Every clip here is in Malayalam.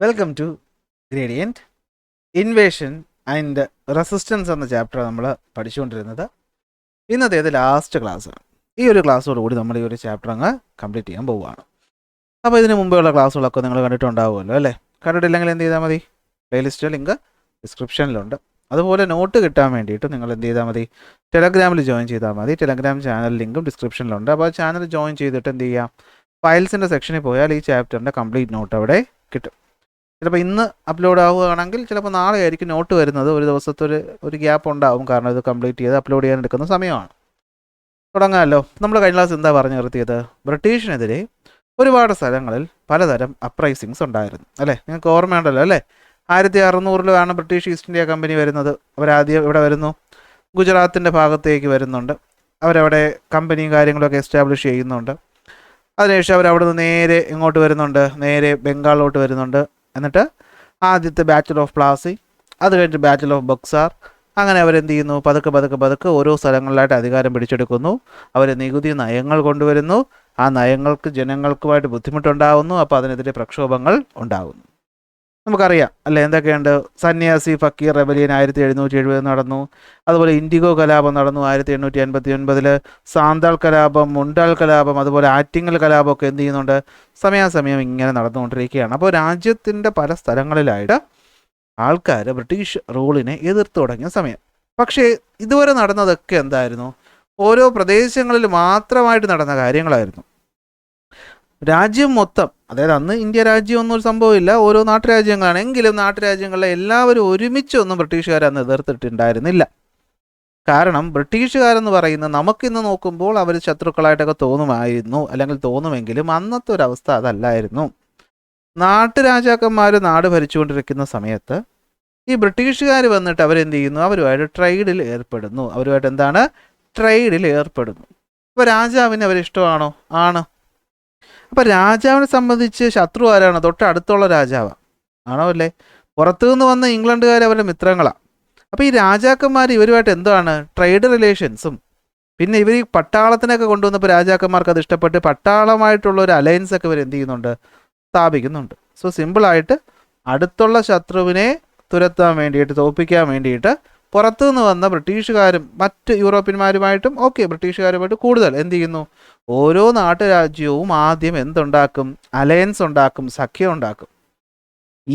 Welcome to gradient inversion and resistance എന്ന ചാപ്റ്റർ നമ്മൾ പഠിച്ചുകൊണ്ടിരുന്നത്. ഇന്നത്തേത് ലാസ്റ്റ് ക്ലാസ്സാണ്. ഈ ഒരു ക്ലാസ്സോടുകൂടി നമ്മൾ ഈ ഒരു ചാപ്റ്റർ അങ്ങ് കംപ്ലീറ്റ് ചെയ്യാൻ പോവുകയാണ്. അപ്പോൾ ഇതിന് മുമ്പെയുള്ള ക്ലാസ്സുകളൊക്കെ നിങ്ങൾ കണ്ടിട്ടുണ്ടാവുമല്ലോ അല്ലേ? കണ്ടിട്ടില്ലെങ്കിൽ എന്ത് ചെയ്താൽ മതി? പ്ലേലിസ്റ്റ് ലിങ്ക് ഡിസ്ക്രിപ്ഷനിലുണ്ട്. അതുപോലെ നോട്ട് കിട്ടാൻ വേണ്ടിയിട്ട് നിങ്ങൾ എന്ത് ചെയ്താൽ മതി? ടെലഗ്രാമിൽ ജോയിൻ ചെയ്താൽ മതി. ടെലഗ്രാം ചാനൽ ലിങ്കും ഡിസ്ക്രിപ്ഷനിലുണ്ട്. അപ്പോൾ ആ ചാനൽ ജോയിൻ ചെയ്തിട്ട് എന്ത് ചെയ്യാം? ഫയൽസിൻ്റെ സെക്ഷനിൽ പോയാൽ ഈ ചാപ്റ്ററിൻ്റെ കംപ്ലീറ്റ് നോട്ട് അവിടെ കിട്ടും. ചിലപ്പോൾ ഇന്ന് അപ്ലോഡ് ആവുകയാണെങ്കിൽ ചിലപ്പോൾ നാളെ ആയിരിക്കും നോട്ട് വരുന്നത്. ഒരു ദിവസത്തെ ഒരു ഗ്യാപ്പ് ഉണ്ടാവും, കാരണം ഇത് കംപ്ലീറ്റ് ചെയ്ത് അപ്ലോഡ് ചെയ്യാൻ എടുക്കുന്ന സമയമാണ്. തുടങ്ങാമല്ലോ. നമ്മൾ കഴിഞ്ഞ ക്ലാസ് എന്താ പറഞ്ഞു നിർത്തിയത്? ബ്രിട്ടീഷിനെതിരെ ഒരുപാട് സ്ഥലങ്ങളിൽ പലതരം അപ്രൈസിങ്സ് ഉണ്ടായിരുന്നു അല്ലേ? നിങ്ങൾക്ക് ഓർമ്മയുണ്ടല്ലോ അല്ലേ? 1600-ലാണ് ബ്രിട്ടീഷ് ഈസ്റ്റ് ഇന്ത്യ കമ്പനി വരുന്നത്. അവരാദ്യം ഇവിടെ വരുന്നു, ഗുജറാത്തിൻ്റെ ഭാഗത്തേക്ക് വരുന്നുണ്ട്. അവരവിടെ കമ്പനിയും കാര്യങ്ങളൊക്കെ എസ്റ്റാബ്ലിഷ് ചെയ്യുന്നുണ്ട്. അതിനുശേഷം അവരവിടെ നിന്ന് നേരെ ഇങ്ങോട്ട് വരുന്നുണ്ട്, നേരെ ബംഗാളിലോട്ട് വരുന്നുണ്ട്. എന്നിട്ട് ആദ്യത്തെ ബാറ്റിൽ ഓഫ് പ്ലാസി, അത് കഴിഞ്ഞിട്ട് ബാറ്റിൽ ഓഫ് ബക്സാർ. അങ്ങനെ അവരെന്ത് ചെയ്യുന്നു? പതുക്കെ പതുക്കെ പതുക്കെ ഓരോ സ്ഥലങ്ങളിലായിട്ട് അധികാരം പിടിച്ചെടുക്കുന്നു. അവർ നികുതി നയങ്ങൾ കൊണ്ടുവരുന്നു. ആ നയങ്ങൾക്ക് ജനങ്ങൾക്കുമായിട്ട് ബുദ്ധിമുട്ടുണ്ടാകുന്നു. അപ്പോൾ അതിനെതിരെ പ്രക്ഷോഭങ്ങൾ ഉണ്ടാകുന്നു. നമുക്കറിയാം അല്ലേ എന്തൊക്കെയുണ്ട്? സന്യാസി ഫക്കീർ റെബലിയൻ 1770 നടന്നു. അതുപോലെ ഇൻഡിഗോ കലാപം നടന്നു 1859. സാന്താൾ കലാപം, മുണ്ടാൾ കലാപം, അതുപോലെ ആറ്റിങ്ങൽ കലാപമൊക്കെ എന്ത് ചെയ്യുന്നുണ്ട്? സമയാസമയം ഇങ്ങനെ നടന്നുകൊണ്ടിരിക്കുകയാണ്. അപ്പോൾ രാജ്യത്തിൻ്റെ പല സ്ഥലങ്ങളിലായിട്ട് ആൾക്കാർ ബ്രിട്ടീഷ് റൂളിനെ എതിർത്തു തുടങ്ങിയ സമയം. പക്ഷേ ഇതുവരെ നടന്നതൊക്കെ എന്തായിരുന്നു? ഓരോ പ്രദേശങ്ങളിൽ മാത്രമായിട്ട് നടന്ന കാര്യങ്ങളായിരുന്നു. രാജ്യം മൊത്തം, അതായത് അന്ന് ഇന്ത്യ രാജ്യം ഒന്നും ഒരു സംഭവമില്ല, ഓരോ നാട്ടുരാജ്യങ്ങളാണ്. എങ്കിലും നാട്ടുരാജ്യങ്ങളിലെ എല്ലാവരും ഒരുമിച്ചൊന്നും ബ്രിട്ടീഷുകാർ അന്ന് എതിർത്തിട്ടുണ്ടായിരുന്നില്ല. കാരണം ബ്രിട്ടീഷുകാരെന്ന് പറയുന്നത് നമുക്കിന്ന് നോക്കുമ്പോൾ അവർ ശത്രുക്കളായിട്ടൊക്കെ തോന്നുമായിരുന്നു, അല്ലെങ്കിൽ തോന്നുമെങ്കിലും അന്നത്തെ ഒരു അവസ്ഥ അതല്ലായിരുന്നു. നാട്ടുരാജാക്കന്മാർ നാട് ഭരിച്ചുകൊണ്ടിരിക്കുന്ന സമയത്ത് ഈ ബ്രിട്ടീഷുകാർ വന്നിട്ട് അവരെന്ത് ചെയ്യുന്നു? അവരുമായിട്ട് ട്രേഡിൽ ഏർപ്പെടുന്നു. അവരുമായിട്ട് എന്താണ്? ട്രേഡിൽ ഏർപ്പെടുന്നു. അപ്പോൾ രാജാവിന് അവരിഷ്ടമാണോ? ആണ്. അപ്പം രാജാവിനെ സംബന്ധിച്ച് ശത്രു ആരാണ്? തൊട്ടടുത്തുള്ള രാജാവാണ്, ആണോ അല്ലേ? പുറത്തുനിന്ന് വന്ന ഇംഗ്ലണ്ടുകാർ അവരുടെ മിത്രങ്ങളാണ്. അപ്പോൾ ഈ രാജാക്കന്മാർ ഇവരുമായിട്ട് എന്താണ്? ട്രേഡ് റിലേഷൻസും. പിന്നെ ഇവർ ഈ പട്ടാളത്തിനൊക്കെ കൊണ്ടുവന്നപ്പോൾ രാജാക്കന്മാർക്ക് അത് ഇഷ്ടപ്പെട്ട് പട്ടാളമായിട്ടുള്ള ഒരു അലയൻസ് ഒക്കെ ഇവർ എന്ത് ചെയ്യുന്നുണ്ട്? സ്ഥാപിക്കുന്നുണ്ട്. സോ സിമ്പിളായിട്ട് അടുത്തുള്ള ശത്രുവിനെ തുരത്താൻ വേണ്ടിയിട്ട്, തോൽപ്പിക്കാൻ വേണ്ടിയിട്ട് പുറത്തുനിന്ന് വന്ന ബ്രിട്ടീഷുകാരും മറ്റ് യൂറോപ്യന്മാരുമായിട്ടും ബ്രിട്ടീഷുകാരുമായിട്ട് കൂടുതൽ എന്ത് ചെയ്യുന്നു? ഓരോ നാട്ടുരാജ്യവും ആദ്യം എന്തുണ്ടാക്കും? അലയൻസ് ഉണ്ടാക്കും, സഖ്യം ഉണ്ടാക്കും.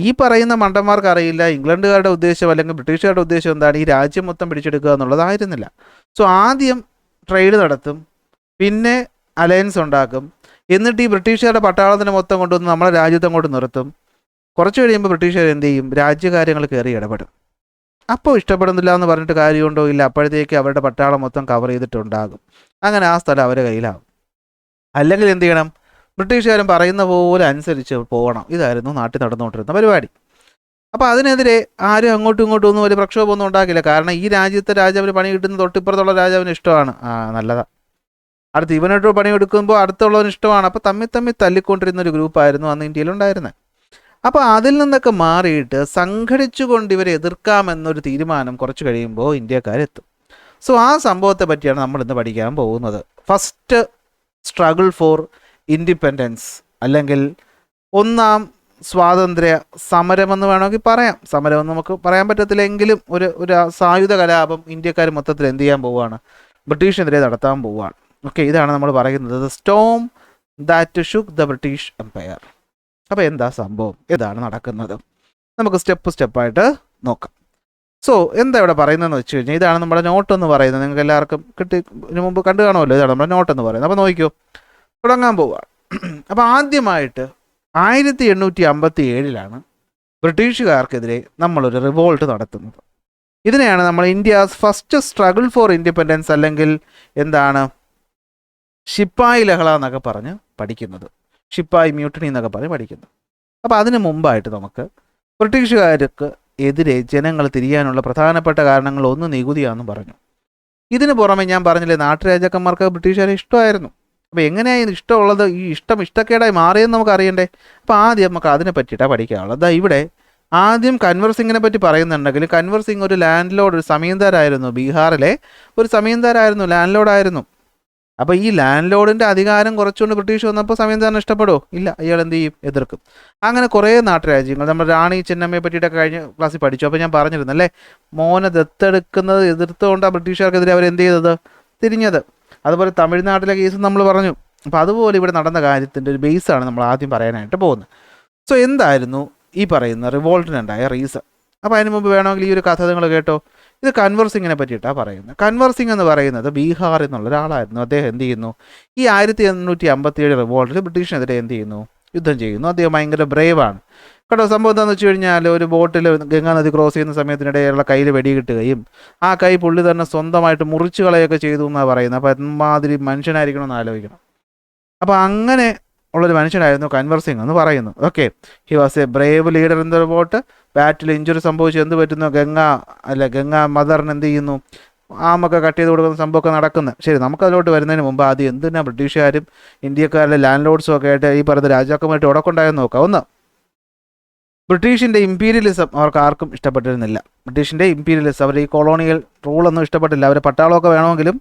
ഈ പറയുന്ന മണ്ടന്മാർക്ക് അറിയില്ല ഇംഗ്ലണ്ടുകാരുടെ ഉദ്ദേശം അല്ലെങ്കിൽ ബ്രിട്ടീഷുകാരുടെ ഉദ്ദേശം എന്താണ്? ഈ രാജ്യം മൊത്തം പിടിച്ചെടുക്കുക എന്നുള്ളതായിരുന്നില്ല. സോ ആദ്യം ട്രേഡ് നടത്തും, പിന്നെ അലയൻസ് ഉണ്ടാക്കും, എന്നിട്ട് ഈ ബ്രിട്ടീഷുകാരുടെ പട്ടാളത്തിന് മൊത്തം കൊണ്ടുവന്ന് നമ്മളെ രാജ്യത്തെ അങ്ങോട്ട് നിർത്തും. കുറച്ച് കഴിയുമ്പോൾ ബ്രിട്ടീഷുകാർ എന്ത് ചെയ്യും? രാജ്യകാര്യങ്ങൾ കയറി ഇടപെടും. അപ്പോൾ ഇഷ്ടപ്പെടുന്നില്ല എന്ന് പറഞ്ഞിട്ട് കാര്യമുണ്ടോ? ഇല്ല. അപ്പോഴത്തേക്ക് അവരുടെ പട്ടാളം മൊത്തം കവർ ചെയ്തിട്ടുണ്ടാകും. അങ്ങനെ ആ സ്ഥലം അവരുടെ കയ്യിലാവും. അല്ലെങ്കിൽ എന്ത് ചെയ്യണം? ബ്രിട്ടീഷുകാരും പറയുന്ന പോലെ അനുസരിച്ച് പോകണം. ഇതായിരുന്നു നാട്ടിൽ നടന്നുകൊണ്ടിരുന്ന പരിപാടി. അപ്പോൾ അതിനെതിരെ ആരും അങ്ങോട്ടും ഇങ്ങോട്ടും ഒന്നും വലിയ പ്രക്ഷോഭമൊന്നും ഉണ്ടാക്കില്ല. കാരണം ഈ രാജ്യത്തെ രാജാവിന് പണി കിട്ടുന്ന തൊട്ടിപ്പുറത്തുള്ള രാജാവിന് ഇഷ്ടമാണ്. നല്ലതാണ്. അടുത്ത് ഇവനായിട്ട് പണിയെടുക്കുമ്പോൾ അടുത്തുള്ളവന് ഇഷ്ടമാണ്. അപ്പോൾ തമ്മിൽ തമ്മിൽ തല്ലിക്കൊണ്ടിരുന്ന ഒരു ഗ്രൂപ്പായിരുന്നു അന്ന് ഇന്ത്യയിലുണ്ടായിരുന്നത്. അപ്പോൾ അതിൽ നിന്നൊക്കെ മാറിയിട്ട് സംഘടിച്ചുകൊണ്ട് ഇവരെ എതിർക്കാമെന്നൊരു തീരുമാനം കുറച്ച് കഴിയുമ്പോൾ ഇന്ത്യക്കാരെത്തും. സോ ആ സംഭവത്തെ പറ്റിയാണ് നമ്മൾ ഇന്ന് പഠിക്കാൻ പോകുന്നത്. ഫസ്റ്റ് സ്ട്രഗിൾ ഫോർ ഇൻഡിപെൻഡൻസ്, അല്ലെങ്കിൽ ഒന്നാം സ്വാതന്ത്ര്യ സമരമെന്ന് വേണമെങ്കിൽ പറയാം. സമരമെന്ന് നമുക്ക് പറയാൻ പറ്റത്തില്ലെങ്കിലും ഒരു സായുധ കലാപം ഇന്ത്യക്കാർ മൊത്തത്തിൽ എന്ത് ചെയ്യാൻ പോവുകയാണ്? ബ്രിട്ടീഷിനെതിരെ നടത്താൻ പോവുകയാണ്. ഇതാണ് നമ്മൾ പറയുന്നത് the storm that shook the British empire. അപ്പോൾ എന്താ സംഭവം? ഏതാണ് നടക്കുന്നത്? നമുക്ക് സ്റ്റെപ്പായിട്ട് നോക്കാം. സോ എന്താ ഇവിടെ പറയുന്നതെന്ന് വെച്ച് കഴിഞ്ഞാൽ, ഇതാണ് നമ്മുടെ നോട്ടെന്ന് പറയുന്നത്. നിങ്ങൾക്ക് എല്ലാവർക്കും ഇതിനു മുമ്പ് കണ്ടു കാണുമല്ലോ. ഇതാണ് നമ്മുടെ നോട്ടെന്ന് പറയുന്നത്. അപ്പോൾ നോക്കിക്കോ, തുടങ്ങാൻ പോവുകയാണ്. അപ്പോൾ ആദ്യമായിട്ട് 1857 ബ്രിട്ടീഷുകാർക്കെതിരെ നമ്മളൊരു റിവോൾട്ട് നടത്തുന്നത്. ഇതിനെയാണ് നമ്മൾ India's first struggle for independence, അല്ലെങ്കിൽ എന്താണ്, ശിപ്പായി ലഹള എന്നൊക്കെ പറഞ്ഞ് പഠിക്കുന്നത്. ഷിപ്പായി മ്യൂട്ടണി എന്നൊക്കെ പറഞ്ഞ് പഠിക്കുന്നത്. അപ്പോൾ അതിന് മുമ്പായിട്ട് നമുക്ക് ബ്രിട്ടീഷുകാർക്ക് എതിരെ ജനങ്ങൾ തിരിയാനുള്ള പ്രധാനപ്പെട്ട കാരണങ്ങൾ ഒന്ന് നികുതിയാണെന്ന് പറഞ്ഞു. ഇതിന് പുറമെ ഞാൻ പറഞ്ഞില്ലേ, നാട്ടുരാജാക്കന്മാർക്ക് ബ്രിട്ടീഷുകാരെ ഇഷ്ടമായിരുന്നു. അപ്പോൾ എങ്ങനെയാണ് ഇഷ്ടമുള്ളത്? ഈ ഇഷ്ടക്കേടായി മാറിയെന്ന് നമുക്ക് അറിയണ്ടേ? അപ്പോൾ ആദ്യം നമുക്ക് അതിനെ പറ്റിയിട്ടാണ് പഠിക്കാനുള്ളത്. ഇവിടെ ആദ്യം കൻവർ സിംഗിനെ പറ്റി പറയുന്നുണ്ടെങ്കിൽ, കൻവർ സിംഗ് ഒരു ലാൻഡ് ലോഡ്, ഒരു സമീന്ദാരായിരുന്നു. ബീഹാറിലെ ഒരു സമീന്ദാരായിരുന്നു, ലാൻഡ് ലോഡായിരുന്നു. അപ്പോൾ ഈ ലാൻഡ് ലോഡിൻ്റെ അധികാരം കുറച്ചുകൊണ്ട് ബ്രിട്ടീഷ് വന്നപ്പോൾ സംവിധാനം ഇഷ്ടപ്പെടുമോ? ഇല്ല, അയാൾ എന്ത് ചെയ്യും? എതിർക്കും. അങ്ങനെ കുറേ നാട്ടുരാജ്യങ്ങൾ, നമ്മൾ റാണി ചെന്നമ്മയെ പറ്റിയിട്ടൊക്കെ കഴിഞ്ഞ ക്ലാസ്സിൽ പഠിച്ചു. അപ്പോൾ ഞാൻ പറഞ്ഞിരുന്നു അല്ലേ, മോനെ ദത്തെടുക്കുന്നത് എതിർത്തുകൊണ്ടാണ് ബ്രിട്ടീഷുകാർക്കെതിരെ അവർ എന്ത് ചെയ്തത്? തിരിഞ്ഞത്. അതുപോലെ തമിഴ്നാട്ടിലെ കേസ് നമ്മൾ പറഞ്ഞു. അപ്പോൾ അതുപോലെ ഇവിടെ നടന്ന കാര്യത്തിൻ്റെ ഒരു ബേസാണ് നമ്മൾ ആദ്യം പറയാനായിട്ട് പോകുന്നത്. സോ എന്തായിരുന്നു ഈ പറയുന്ന റിവോൾട്ടിനുണ്ടായ റീസൺ? അപ്പോൾ അതിന് മുമ്പ് വേണമെങ്കിൽ ഈ ഒരു കഥ നിങ്ങൾ കേട്ടോ. ഇത് കൻവർ സിംഗിനെ പറ്റിയിട്ടാണ് പറയുന്നത്. കൻവർ സിംഗ് എന്ന് പറയുന്നത് ബീഹാർ എന്നുള്ള ഒരാളായിരുന്നു. അദ്ദേഹം എന്ത് ചെയ്യുന്നു? ഈ 1857 റിവോൾട്ടിൽ ബ്രിട്ടീഷിനെതിരെ എന്ത് ചെയ്യുന്നു? യുദ്ധം ചെയ്യുന്നു. അദ്ദേഹം ഭയങ്കര ബ്രേവാണ് കേട്ടോ. സംഭവം എന്താണെന്ന് വെച്ച് കഴിഞ്ഞാൽ, ഒരു ബോട്ടിൽ ഗംഗാ നദി ക്രോസ് ചെയ്യുന്ന സമയത്തിനിടയിലുള്ള കയ്യിൽ വെടി കിട്ടുകയും ആ കൈ പുള്ളി തന്നെ സ്വന്തമായിട്ട് മുറിച്ച് കളയൊക്കെ ചെയ്തു എന്നാണ് പറയുന്നത്. അപ്പോൾ എന്മാതിരി മനുഷ്യനായിരിക്കണമെന്ന് ആലോചിക്കണം. അപ്പോൾ അങ്ങനെ ഉള്ളൊരു മനുഷ്യനായിരുന്നു കൻവർ സിംഗ് എന്ന് പറയുന്നു. Okay, he was A Brave leader in the boat. Battle injury സംഭവിച്ചു എന്ത് പറ്റുന്നു? ഗംഗാ മദറിന് എന്ത് ചെയ്യുന്നു? ആമൊക്കെ കട്ട് ചെയ്ത് കൊടുക്കുന്ന സംഭവമൊക്കെ നടക്കുന്നത്. ശരി, നമുക്കതിലോട്ട് വരുന്നതിന് മുമ്പ് ആദ്യം എന്തിനാണ് ബ്രിട്ടീഷുകാരും ഇന്ത്യക്കാരിലെ ലാൻഡ് ലോഡ്സും ഒക്കെ ആയിട്ട് ഈ പറയുന്ന രാജാക്കന്മാരായിട്ട് ഉടക്കുണ്ടായെന്ന് നോക്കാം. ഒന്ന്, ബ്രിട്ടീഷിൻ്റെ ഇമ്പീരിയലിസം അവർക്ക് ആർക്കും ഇഷ്ടപ്പെട്ടിരുന്നില്ല. ബ്രിട്ടീഷിൻ്റെ ഇമ്പീരിയലിസം, അവർ ഈ കൊളോണിയൽ റൂളൊന്നും ഇഷ്ടപ്പെട്ടില്ല. അവർ പട്ടാളമൊക്കെ വേണമെങ്കിലും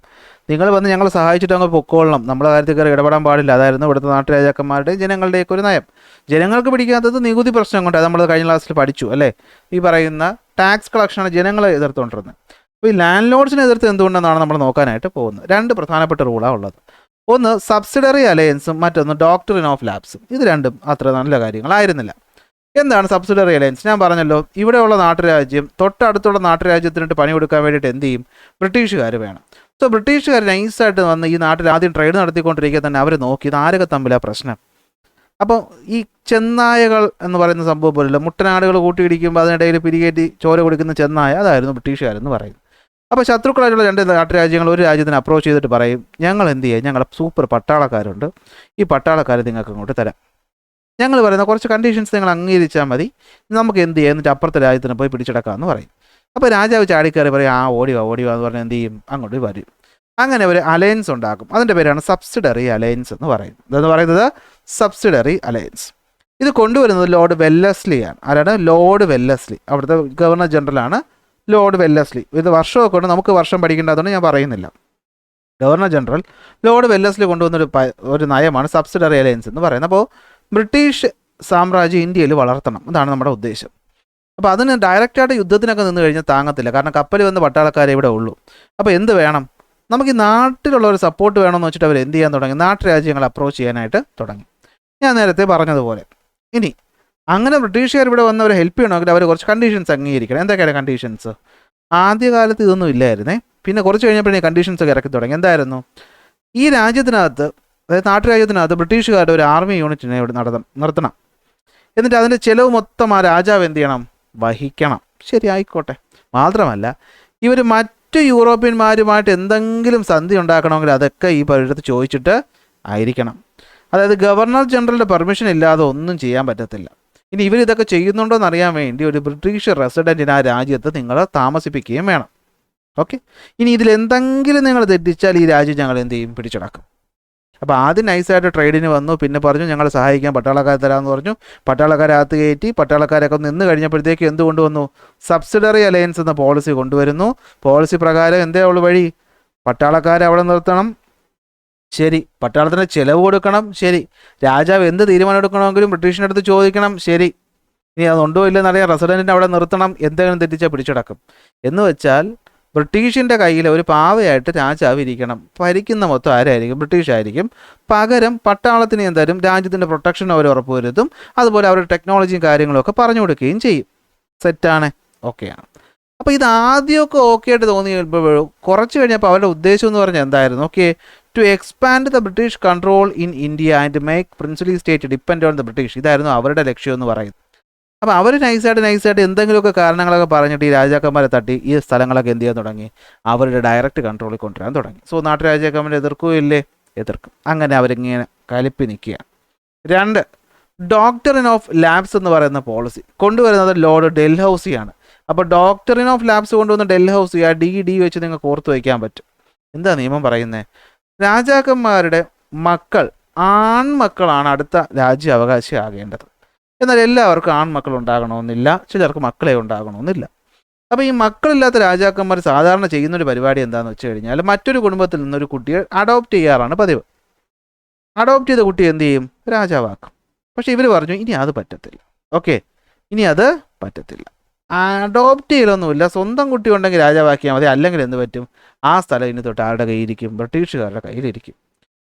നിങ്ങൾ വന്ന് ഞങ്ങൾ സഹായിച്ചിട്ട് അങ്ങ് പൊക്കോളണം, നമ്മുടെ കാര്യത്തിൽ കയറി ഇടപെടാൻ പാടില്ല. അതായിരുന്നു ഇവിടുത്തെ നാട്ടുരാജാക്കന്മാരുടെയും ജനങ്ങളുടെയൊക്കെ ഒരു നയം. ജനങ്ങൾക്ക് പിടിക്കാത്തത് നികുതി പ്രശ്നം കൊണ്ട്, അത് നമ്മൾ കഴിഞ്ഞ ക്ലാസ്സിൽ പഠിച്ചു അല്ലേ. ഈ പറയുന്ന ടാക്സ് കളക്ഷനാണ് ജനങ്ങളെ എതിർത്തുകൊണ്ടിരുന്നത്. അപ്പോൾ ഈ ലാൻഡ് ലോഡ്സിനെ എതിർത്ത് എന്തുകൊണ്ടെന്നാണ് നമ്മൾ നോക്കാനായിട്ട് പോകുന്നത്. രണ്ട് പ്രധാനപ്പെട്ട റൂളാണ് ഉള്ളത്. ഒന്ന് സബ്സിഡറി അലയൻസും മറ്റൊന്ന് ഡോക്ടറിൻ ഓഫ് ലാപ്സും. ഇത് രണ്ടും അത്ര നല്ല കാര്യങ്ങളായിരുന്നില്ല. എന്താണ് സബ്സിഡറി അലയൻസ്? ഞാൻ പറഞ്ഞല്ലോ, ഇവിടെയുള്ള നാട്ടുരാജ്യം തൊട്ടടുത്തുള്ള നാട്ടുരാജ്യത്തിനിട്ട് പണി കൊടുക്കാൻ വേണ്ടിയിട്ട് എന്ത് ചെയ്യും? ബ്രിട്ടീഷുകാർ വേണം. സോ ബ്രിട്ടീഷുകാർ നൈസായിട്ട് വന്ന് ഈ നാട്ടിൽ ആദ്യം ട്രേഡ് നടത്തിക്കൊണ്ടിരിക്കുക തന്നെ അവർ നോക്കി ഇത് ആരൊക്കെ തമ്മിലാണ് പ്രശ്നം. അപ്പോൾ ഈ ചെന്നായകൾ എന്ന് പറയുന്ന സംഭവം പോലല്ലോ, മുട്ടനാടുകൾ കൂട്ടിയിടിക്കുമ്പോൾ അതിനിടയിൽ പിരികേറ്റി ചോര കൊടുക്കുന്ന ചെന്നായ, അതായിരുന്നു ബ്രിട്ടീഷുകാരെന്ന് പറയും. അപ്പോൾ ശത്രുക്കളായിട്ടുള്ള രണ്ട് നാട്ടുരാജ്യങ്ങൾ ഒരു രാജ്യത്തിന് അപ്രോച്ച് ചെയ്തിട്ട് പറയും, ഞങ്ങൾ എന്ത് ചെയ്യും? ഞങ്ങളെ സൂപ്പർ പട്ടാളക്കാരുണ്ട്, ഈ പട്ടാളക്കാർ നിങ്ങൾക്ക് അങ്ങോട്ട് തരാം. ഞങ്ങൾ പറയുന്ന കുറച്ച് കണ്ടീഷൻസ് നിങ്ങൾ അംഗീകരിച്ചാൽ മതി, നമുക്ക് എന്ത് ചെയ്യാം? എന്നിട്ട് അപ്പുറത്തെ രാജ്യത്തിന് പോയി പിടിച്ചെടുക്കാമെന്ന് പറയും. അപ്പോൾ രാജാവ് ചാടിക്കയറി പറയും, ആ ഓടിവാ എന്ന് പറഞ്ഞാൽ എന്ത് ചെയ്യും? അങ്ങോട്ട് വരും. അങ്ങനെ ഒരു അലയൻസ് ഉണ്ടാക്കും. അതിൻ്റെ പേരാണ് സബ്സിഡറി അലയൻസ് എന്ന് പറയുന്നത്. ഇതെന്ന് പറയുന്നത് സബ്സിഡറി അലയൻസ്. ഇത് കൊണ്ടുവരുന്നത് ലോർഡ് വെല്ലസ്ലിയാണ്. ആരാണ്? Lord Wellesley. അവിടുത്തെ ഗവർണർ ജനറലാണ് ലോർഡ് വെല്ലസ്ലി. ഇത് വർഷമൊക്കെ കൊണ്ട് നമുക്ക് വർഷം പഠിക്കേണ്ടതുകൊണ്ട് ഞാൻ പറയുന്നില്ല. ഗവർണർ ജനറൽ ലോർഡ് വെല്ലസ്ലി കൊണ്ടുവന്നൊരു ഒരു നയമാണ് സബ്സിഡറി അലയൻസ് എന്ന് പറയുന്നത്. അപ്പോൾ ബ്രിട്ടീഷ് സാമ്രാജ്യം ഇന്ത്യയിൽ വളർത്തണം, അതാണ് നമ്മുടെ ഉദ്ദേശം. അപ്പോൾ അതിന് ഡയറക്റ്റായിട്ട് യുദ്ധത്തിനൊക്കെ നിന്ന് കഴിഞ്ഞാൽ താങ്ങത്തില്ല. കാരണം കപ്പൽ വന്ന് പട്ടാളക്കാരെ ഇവിടെ ഉള്ളൂ. അപ്പോൾ എന്ത് വേണം? നമുക്ക് ഈ നാട്ടിലുള്ള ഒരു സപ്പോർട്ട് വേണമെന്ന് വെച്ചിട്ട് അവർ എന്ത് ചെയ്യാൻ തുടങ്ങി? നാട്ടുരാജ്യങ്ങളെ അപ്രോച്ച് ചെയ്യാനായിട്ട് തുടങ്ങി. ഞാൻ നേരത്തെ പറഞ്ഞതുപോലെ. ഇനി അങ്ങനെ ബ്രിട്ടീഷുകാർ ഇവിടെ വന്ന് അവരെ ഹെൽപ്പ് ചെയ്യണമെങ്കിൽ അവർ കുറച്ച് കണ്ടീഷൻസ് അംഗീകരിക്കണം. എന്തൊക്കെയാണ് കണ്ടീഷൻസ്? ആദ്യകാലത്ത് ഇതൊന്നും ഇല്ലായിരുന്നേ. പിന്നെ കുറച്ച് കഴിഞ്ഞപ്പോഴേ കണ്ടീഷൻസ് ഒക്കെ ഇറക്കി തുടങ്ങി. എന്തായിരുന്നു? ഈ രാജ്യത്തിനകത്ത്, അതായത് നാട്ടുരാജ്യത്തിനകത്ത് ബ്രിട്ടീഷുകാരുടെ ഒരു ആർമി യൂണിറ്റിനെ ഇവിടെ നിർത്തണം. എന്നിട്ട് അതിൻ്റെ ചിലവ് മൊത്തം ആ രാജാവ് എന്ത് ചെയ്യണം? വഹിക്കണം. ശരി, ആയിക്കോട്ടെ. മാത്രമല്ല ഇവർ മറ്റു യൂറോപ്യന്മാരുമായിട്ട് എന്തെങ്കിലും സന്ധി ഉണ്ടാക്കണമെങ്കിൽ അതൊക്കെ ഈ പരിസരത്ത് ചോദിച്ചിട്ട് ആയിരിക്കണം. അതായത് ഗവർണർ ജനറലിൻ്റെ പെർമിഷൻ ഇല്ലാതെ ഒന്നും ചെയ്യാൻ പറ്റത്തില്ല. ഇനി ഇവരിതൊക്കെ ചെയ്യുന്നുണ്ടോ എന്നറിയാൻ വേണ്ടി ഒരു ബ്രിട്ടീഷ് റെസിഡൻറ്റിന് ആ രാജ്യത്ത് നിങ്ങൾ താമസിപ്പിക്കുകയും വേണം. ഓക്കെ, ഇനി ഇതിലെന്തെങ്കിലും നിങ്ങൾ തെറ്റിച്ചാൽ ഈ രാജ്യം ഞങ്ങൾ എന്ത് ചെയ്യും? പിടിച്ചടക്കും. അപ്പോൾ ആദ്യം നൈസായിട്ട് ട്രേഡിന് വന്നു, പിന്നെ പറഞ്ഞു ഞങ്ങൾ സഹായിക്കാൻ പട്ടാളക്കാരെ തരാമെന്ന് പറഞ്ഞു. പട്ടാളക്കാരകത്ത് കയറ്റി. പട്ടാളക്കാരൊക്കെ നിന്ന് കഴിഞ്ഞപ്പോഴത്തേക്ക് എന്ത് കൊണ്ടുവന്നു? സബ്സിഡറി അലയൻസ് എന്ന പോളിസി കൊണ്ടുവരുന്നു. പോളിസി പ്രകാരം എന്തേ ഉള്ളു വഴി? പട്ടാളക്കാരെ അവിടെ നിർത്തണം, ശരി. പട്ടാളത്തിന് ചിലവ് കൊടുക്കണം, ശരി. രാജാവ് എന്ത് തീരുമാനം എടുക്കണമെങ്കിലും ബ്രിട്ടീഷിൻ്റെ അടുത്ത് ചോദിക്കണം, ശരി. ഇനി അതുണ്ടോ ഇല്ലെന്നറിയാം. റെസിഡൻറ്റിനെ അവിടെ നിർത്തണം, എന്തെങ്കിലും തെറ്റിച്ചാൽ പിടിച്ചടക്കും. എന്ന് വെച്ചാൽ ബ്രിട്ടീഷിൻ്റെ കയ്യിൽ ഒരു പാവയായിട്ട് രാജാവ് ഇരിക്കണം. ഭരിക്കുന്ന മൊത്തം ആരായിരിക്കും? ബ്രിട്ടീഷായിരിക്കും. പകരം പട്ടാളത്തിന് എന്തായാലും രാജ്യത്തിൻ്റെ പ്രൊട്ടക്ഷൻ അവർ ഉറപ്പുവരുത്തും. അതുപോലെ അവരുടെ ടെക്നോളജിയും കാര്യങ്ങളൊക്കെ പറഞ്ഞു കൊടുക്കുകയും ചെയ്യും. സെറ്റാണ്, ഓക്കെയാണ്. അപ്പോൾ ഇത് ആദ്യമൊക്കെ ഓക്കെ ആയിട്ട് തോന്നിയപ്പോഴും കുറച്ച് കഴിഞ്ഞപ്പോൾ അവരുടെ ഉദ്ദേശം എന്ന് പറഞ്ഞാൽ എന്തായിരുന്നു? Okay, to expand the British control in India and make princely state depend on the British. ഇതായിരുന്നു അവരുടെ ലക്ഷ്യം എന്ന് പറയുന്നത്. അപ്പോൾ അവർ നൈസായിട്ട് എന്തെങ്കിലുമൊക്കെ കാരണങ്ങളൊക്കെ പറഞ്ഞിട്ട് ഈ രാജാക്കന്മാരെ തട്ടി ഈ സ്ഥലങ്ങളൊക്കെ എന്ത് ചെയ്യാൻ തുടങ്ങി? അവരുടെ ഡയറക്റ്റ് കൺട്രോളിൽ കൊണ്ടുവരാൻ തുടങ്ങി. സോ നാട്ടുരാജാക്കന്മാരെ എതിർക്കുകയില്ലേ? എതിർക്കും. അങ്ങനെ അവരിങ്ങനെ കലിപ്പി നിൽക്കുകയാണ്. 2, ഡോക്ടറിൻ ഓഫ് ലാബ്സ് എന്ന് പറയുന്ന പോളിസി കൊണ്ടുവരുന്നത് ലോർഡ് ഡെൽഹൌസിയാണ്. അപ്പോൾ ഡോക്ടറിൻ ഓഫ് ലാബ്സ് കൊണ്ടുവന്ന ഡെൽഹൌസി, ആ ഡി വെച്ച് നിങ്ങൾക്ക് ഓർത്ത് വയ്ക്കാൻ പറ്റും. എന്താ നിയമം പറയുന്നത്? രാജാക്കന്മാരുടെ മക്കൾ, ആൺമക്കളാണ് അടുത്ത രാജ്യാവകാശി ആകേണ്ടത്. എന്നാൽ എല്ലാവർക്കും ആൺമക്കൾ ഉണ്ടാകണമെന്നില്ല, ചിലർക്ക് മക്കളെ ഉണ്ടാകണമെന്നില്ല. അപ്പോൾ ഈ മക്കളില്ലാത്ത രാജാക്കന്മാർ സാധാരണ ചെയ്യുന്നൊരു പരിപാടി എന്താണെന്ന് വെച്ച് കഴിഞ്ഞാൽ മറ്റൊരു കുടുംബത്തിൽ നിന്നൊരു കുട്ടിയെ അഡോപ്റ്റ് ചെയ്യാറാണ് പതിവ്. അഡോപ്റ്റ് ചെയ്ത കുട്ടി എന്ത് ചെയ്യും? രാജാവാക്കും. പക്ഷേ ഇവർ പറഞ്ഞു ഇനി അത് പറ്റത്തില്ല. ഓക്കെ, ഇനി അത് പറ്റത്തില്ല. അഡോപ്റ്റ് ചെയ്യലൊന്നുമില്ല, സ്വന്തം കുട്ടി ഉണ്ടെങ്കിൽ രാജാവാക്കിയാൽ മതി, അല്ലെങ്കിൽ എന്ത് പറ്റും? ആ സ്ഥലം ഇനി തൊട്ട് ആരുടെ കയ്യിലിരിക്കും? ബ്രിട്ടീഷുകാരുടെ കയ്യിലിരിക്കും.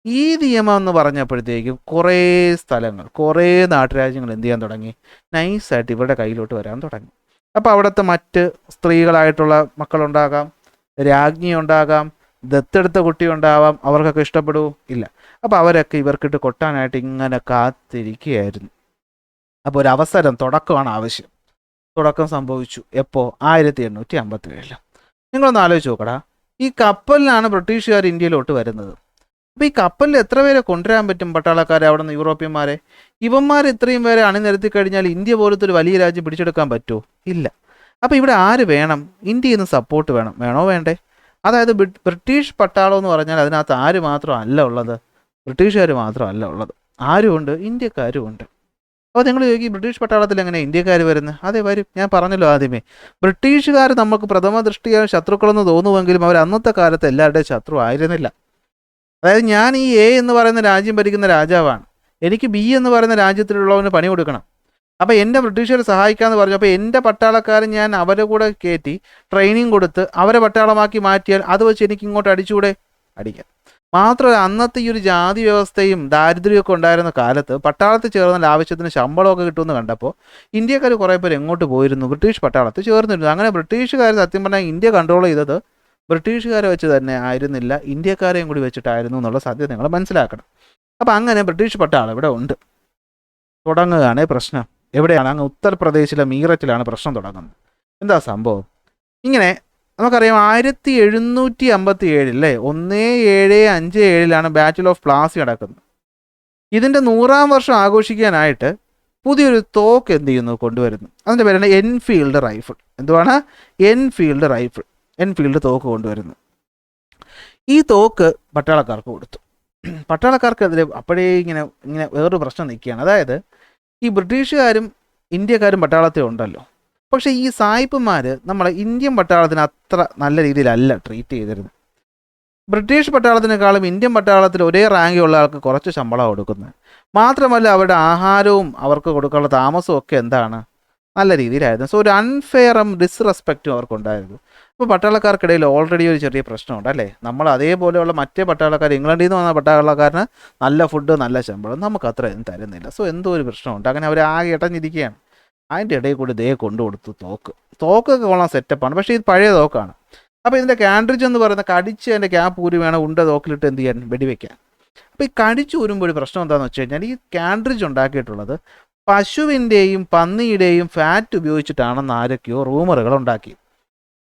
ഈ നിയമം എന്ന് പറഞ്ഞപ്പോഴത്തേക്കും കുറേ സ്ഥലങ്ങൾ, കുറേ നാട്ടുരാജ്യങ്ങൾ എന്ത് ചെയ്യാൻ തുടങ്ങി? നൈസായിട്ട് ഇവരുടെ കയ്യിലോട്ട് വരാൻ തുടങ്ങി. അപ്പോൾ അവിടുത്തെ മറ്റ് സ്ത്രീകളായിട്ടുള്ള മക്കളുണ്ടാകാം, രാജ്ഞി ഉണ്ടാകാം, ദത്തെടുത്ത കുട്ടി ഉണ്ടാവാം, അവർക്കൊക്കെ ഇഷ്ടപ്പെടുമോ? ഇല്ല. അപ്പോൾ അവരൊക്കെ ഇവർക്കിട്ട് കൊട്ടാനായിട്ട് ഇങ്ങനെ കാത്തിരിക്കുകയായിരുന്നു. അപ്പോൾ ഒരു അവസരം, തുടക്കമാണ് ആവശ്യം. തുടക്കം സംഭവിച്ചു. എപ്പോൾ? 1857. നിങ്ങളൊന്ന് ആലോചിച്ച് നോക്കടാ, ഈ കപ്പലിലാണ് ബ്രിട്ടീഷുകാർ ഇന്ത്യയിലോട്ട് വരുന്നത്. അപ്പോൾ ഈ കപ്പലിൽ എത്ര പേരെ കൊണ്ടുവരാൻ പറ്റും? പട്ടാളക്കാരെ, അവിടെ നിന്ന് യൂറോപ്യന്മാരെ. ഇവന്മാർ ഇത്രയും പേരെ അണിനിരത്തി കഴിഞ്ഞാൽ ഇന്ത്യ പോലത്തെ ഒരു വലിയ രാജ്യം പിടിച്ചെടുക്കാൻ പറ്റുമോ? ഇല്ല. അപ്പോൾ ഇവിടെ ആര് വേണം? ഇന്ത്യയിൽ നിന്ന് സപ്പോർട്ട് വേണം. വേണോ വേണ്ടേ? അതായത് ബ്രിട്ടീഷ് പട്ടാളം എന്ന് പറഞ്ഞാൽ അതിനകത്ത് ആര് മാത്രമല്ല ഉള്ളത്? ബ്രിട്ടീഷുകാർ മാത്രമല്ല ഉള്ളത്. ആരുമുണ്ട്? ഇന്ത്യക്കാരും ഉണ്ട്. അപ്പോൾ നിങ്ങൾ ചോദിക്കും ബ്രിട്ടീഷ് പട്ടാളത്തിൽ എങ്ങനെ ഇന്ത്യക്കാർ വരുന്നത്? അതെ, വരും. ഞാൻ പറഞ്ഞല്ലോ ആദ്യമേ, ബ്രിട്ടീഷുകാർ നമുക്ക് പ്രഥമ ദൃഷ്ടിയ ശത്രുക്കളെന്ന് തോന്നുമെങ്കിലും അവർ അന്നത്തെ കാലത്ത് എല്ലാവരുടെയും ശത്രു ആയിരുന്നില്ല. അതായത് ഞാൻ ഈ എ എന്ന് പറയുന്ന രാജ്യം ഭരിക്കുന്ന രാജാവാണ്, എനിക്ക് ബി എന്ന് പറയുന്ന രാജ്യത്തിലുള്ളവന് പണി കൊടുക്കണം. അപ്പോൾ എൻ്റെ ബ്രിട്ടീഷുകാരെ സഹായിക്കാമെന്ന് പറഞ്ഞു. അപ്പോൾ എൻ്റെ പട്ടാളക്കാരൻ ഞാൻ അവരെ കൂടെ കയറ്റി ട്രെയിനിങ് കൊടുത്ത് അവരെ പട്ടാളമാക്കി മാറ്റിയാൽ അത് വെച്ച് എനിക്ക് ഇങ്ങോട്ട് അടിച്ചുകൂടെ? അടിക്കാം. മാത്രമല്ല അന്നത്തെ ഈ ഒരു ജാതി വ്യവസ്ഥയും ദാരിദ്ര്യമൊക്കെ ഉണ്ടായിരുന്ന കാലത്ത് പട്ടാളത്തിൽ ചേർന്നാൽ ആവശ്യത്തിന് ശമ്പളമൊക്കെ കിട്ടുമെന്ന് കണ്ടപ്പോൾ ഇന്ത്യക്കാർ കുറേ പേർ എങ്ങോട്ട് പോയിരുന്നു? ബ്രിട്ടീഷ് പട്ടാളത്തിൽ ചേർന്നിരുന്നു. അങ്ങനെ ബ്രിട്ടീഷുകാർ സത്യം പറഞ്ഞാൽ ഇന്ത്യ കൺട്രോൾ ചെയ്തത് ബ്രിട്ടീഷുകാരെ വെച്ച് തന്നെ ആയിരുന്നില്ല, ഇന്ത്യക്കാരെയും കൂടി വെച്ചിട്ടായിരുന്നു എന്നുള്ള സാധ്യത നിങ്ങൾ മനസ്സിലാക്കണം. അപ്പോൾ അങ്ങനെ ബ്രിട്ടീഷ് പട്ടാളം ഇവിടെ ഉണ്ട്. തുടങ്ങുകയാണ് പ്രശ്നം. എവിടെയാണ്? അങ്ങ് ഉത്തർപ്രദേശിലെ മീററ്റിലാണ് പ്രശ്നം തുടങ്ങുന്നത്. എന്താ സംഭവം? ഇങ്ങനെ നമുക്കറിയാം 1757 അല്ലേ, 1757 ബാറ്റിൽ ഓഫ് പ്ലാസി നടക്കുന്നത്. ഇതിൻ്റെ 100ാം വർഷം ആഘോഷിക്കാനായിട്ട് പുതിയൊരു തോക്ക് എന്ത് ചെയ്യുന്നു? കൊണ്ടുവരുന്നു. അതിൻ്റെ പേരാണ് എൻഫീൽഡ് റൈഫിൾ. എന്തുവാണ്? എൻഫീൽഡ് റൈഫിൾ, എൻഫീൽഡ് തോക്ക് കൊണ്ടുവരുന്നു. ഈ തോക്ക് പട്ടാളക്കാർക്ക് കൊടുത്തു. പട്ടാളക്കാർക്കെതിരെ അപ്പോഴേ ഇങ്ങനെ വേറൊരു പ്രശ്നം നിൽക്കുകയാണ്. അതായത് ഈ ബ്രിട്ടീഷുകാരും ഇന്ത്യക്കാരും പട്ടാളത്തിൽ ഉണ്ടല്ലോ, പക്ഷേ ഈ സായിപ്പന്മാർ നമ്മളെ ഇന്ത്യൻ പട്ടാളത്തിന് അത്ര നല്ല രീതിയിലല്ല ട്രീറ്റ് ചെയ്തിരുന്നത്. ബ്രിട്ടീഷ് പട്ടാളത്തിനേക്കാളും ഇന്ത്യൻ പട്ടാളത്തിൽ ഒരേ റാങ്കിലുള്ള ആൾക്ക് കുറച്ച് ശമ്പളം കൊടുക്കുന്നത്. മാത്രമല്ല അവരുടെ ആഹാരവും അവർക്ക് കൊടുക്കാനുള്ള താമസവും ഒക്കെ എന്താണ്? നല്ല രീതിയിലായിരുന്നു. സോ ഒരു അൺഫെയറും ഡിസ്റെസ്പെക്റ്റും അവർക്കുണ്ടായിരുന്നു. ഇപ്പോൾ പട്ടാളക്കാർക്കിടയിൽ ഓൾറെഡി ഒരു ചെറിയ പ്രശ്നമുണ്ട് അല്ലേ. നമ്മൾ അതേപോലെയുള്ള മറ്റേ പട്ടാളക്കാർ, ഇംഗ്ലണ്ടിൽ നിന്ന് വന്ന പട്ടാളക്കാരന് നല്ല ഫുഡ്, നല്ല ശമ്പളം, നമുക്ക് അത്രയൊന്നും തരുന്നില്ല. സോ എന്തോ ഒരു പ്രശ്നമുണ്ട്. അങ്ങനെ അവർ ആകെ ഇടഞ്ഞിരിക്കുകയാണ്. അതിൻ്റെ ഇടയിൽ കൂടി ദേ കൊണ്ടു കൊടുത്തു തോക്കൊക്കെ കൊള്ളാൻ സെറ്റപ്പാണ്. പക്ഷേ ഇത് പഴയ തോക്കാണ്. അപ്പോൾ ഇതിൻ്റെ കാൻട്രിഡ്ജ് എന്ന് പറയുന്ന കടിച്ച് അതിൻ്റെ ക്യാപ്പ് ഊരി വേണം ഉണ്ട തോക്കിലിട്ട് എന്ത് ചെയ്യാൻ? വെടിവെക്കാൻ. അപ്പോൾ ഈ കടിച്ചു ഊരുമ്പോൾ ഒരു പ്രശ്നം എന്താണെന്ന് വെച്ച് കഴിഞ്ഞാൽ ഈ കാൻട്രിഡ്ജ് ഉണ്ടാക്കിയിട്ടുള്ളത് പശുവിൻ്റെയും പന്നിയുടെയും ഫാറ്റ് ഉപയോഗിച്ചിട്ടാണെന്ന് ആരൊക്കെയോ റൂമറുകൾ ഉണ്ടാക്കി.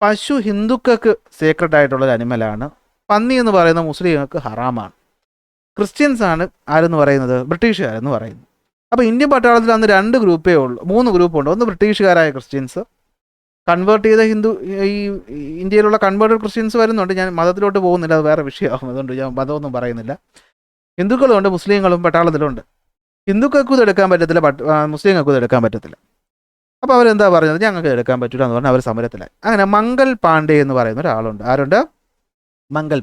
പശു ഹിന്ദുക്കൾക്ക് സേക്രഡ് ആയിട്ടുള്ളൊരു അനിമലാണ്. പന്നി എന്ന് പറയുന്ന മുസ്ലിങ്ങൾക്ക് ഹറാമാണ്. ക്രിസ്ത്യൻസ് ആണ് ആരെന്ന് പറയുന്നത്? ബ്രിട്ടീഷുകാരെന്ന് പറയുന്നു. അപ്പോൾ ഇന്ത്യൻ പട്ടാളത്തിൽ അന്ന് 2 ഗ്രൂപ്പേ ഉള്ളൂ, 3 ഗ്രൂപ്പുണ്ട്. ഒന്ന് ബ്രിട്ടീഷുകാരായ ക്രിസ്ത്യൻസ്, കൺവേർട്ട് ചെയ്ത ഹിന്ദു, ഈ ഇന്ത്യയിലുള്ള കൺവേർട്ടഡ് ക്രിസ്ത്യൻസ് വരുന്നുണ്ട്. ഞാൻ മതത്തിലോട്ട് പോകുന്നില്ല, അത് വേറെ വിഷയമാകും, അതുകൊണ്ട് ഞാൻ മതമൊന്നും പറയുന്നില്ല. ഹിന്ദുക്കളുമുണ്ട്, മുസ്ലിങ്ങളും പട്ടാളത്തിലുണ്ട്. ഹിന്ദുക്കൾക്കും ഇത് എടുക്കാൻ പറ്റത്തില്ല, മുസ്ലിങ്ങൾക്കും ഇത് എടുക്കാൻ പറ്റത്തില്ല. അപ്പോൾ അവരെന്താ പറഞ്ഞത്? ഞങ്ങൾക്ക് എടുക്കാൻ പറ്റില്ല എന്ന് പറഞ്ഞാൽ അവർ സമരത്തിലായി. അങ്ങനെ മംഗൽ പാണ്ഡെ എന്ന് പറയുന്ന ഒരാളുണ്ട്. ആരുണ്ട്? മംഗൽ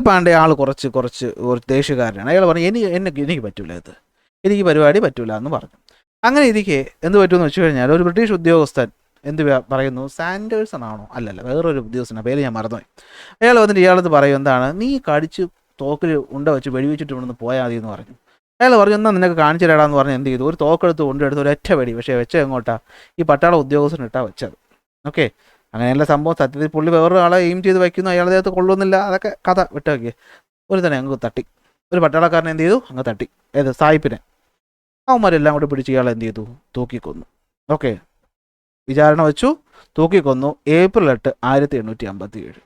പാണ്ഡെ ആൾ കുറച്ച് ദേശീയക്കാരനാണ്. അയാൾ പറഞ്ഞു എനിക്ക് പറ്റില്ല, എനിക്ക് പരിപാടി പറ്റില്ല എന്ന് പറഞ്ഞു. അങ്ങനെ ഇരിക്കെ എന്ത് പറ്റുമെന്ന് വെച്ച് കഴിഞ്ഞാൽ ഒരു ബ്രിട്ടീഷ് ഉദ്യോഗസ്ഥൻ എന്ത് പറയുന്നു? സാൻഡേഴ്സൺ ആണോ? അല്ലല്ല, വേറൊരു ഉദ്യോഗസ്ഥനാണ്, പേര് ഞാൻ മറന്നുപോയി. അയാൾ വന്നിട്ട് ഇയാളത് പറയും, എന്താണ് നീ കടിച്ച് തോക്കിൽ ഉണ്ട വെച്ച് വെടിവെച്ചിട്ട് ഇവിടുന്ന് പോയാൽ മതി എന്ന് പറഞ്ഞു. അയാൾ പറഞ്ഞു എന്നാൽ നിനക്ക് കാണിച്ചു തരാടാന്ന് പറഞ്ഞ് എന്ത് ചെയ്തു? ഒരു തോക്കെടുത്ത് കൊണ്ടെടുത്ത് ഒരൊറ്റ വെടി. പക്ഷേ വെച്ചത് എങ്ങോട്ടാണ്? ഈ പട്ടാള ഉദ്യോഗസ്ഥനിട്ടാണ് വെച്ചത്. ഓക്കെ, അങ്ങനെയുള്ള സംഭവം. സത്യത്തിൽ പുള്ളി വേറൊരു ആളെ എയിം ചെയ്ത് വയ്ക്കുന്നു, അയാളുടെ ദേഹത്ത് കൊള്ളുന്നില്ല, അതൊക്കെ കഥ വിട്ട് വയ്ക്കുക. ഒരു തന്നെ അങ്ങ് തട്ടി, ഒരു പട്ടാളക്കാരനെ എന്ത് ചെയ്തു? അങ്ങ് തട്ടി. ഏത്? സായിപ്പിനെ. അവന്മാരെല്ലാം കൂടി പിടിച്ച് ഇയാളെ എന്ത് ചെയ്തു? തൂക്കിക്കൊന്നു. ഓക്കെ, വിചാരണ വെച്ചു, തൂക്കിക്കൊന്നു. ഏപ്രിൽ 8, 1857.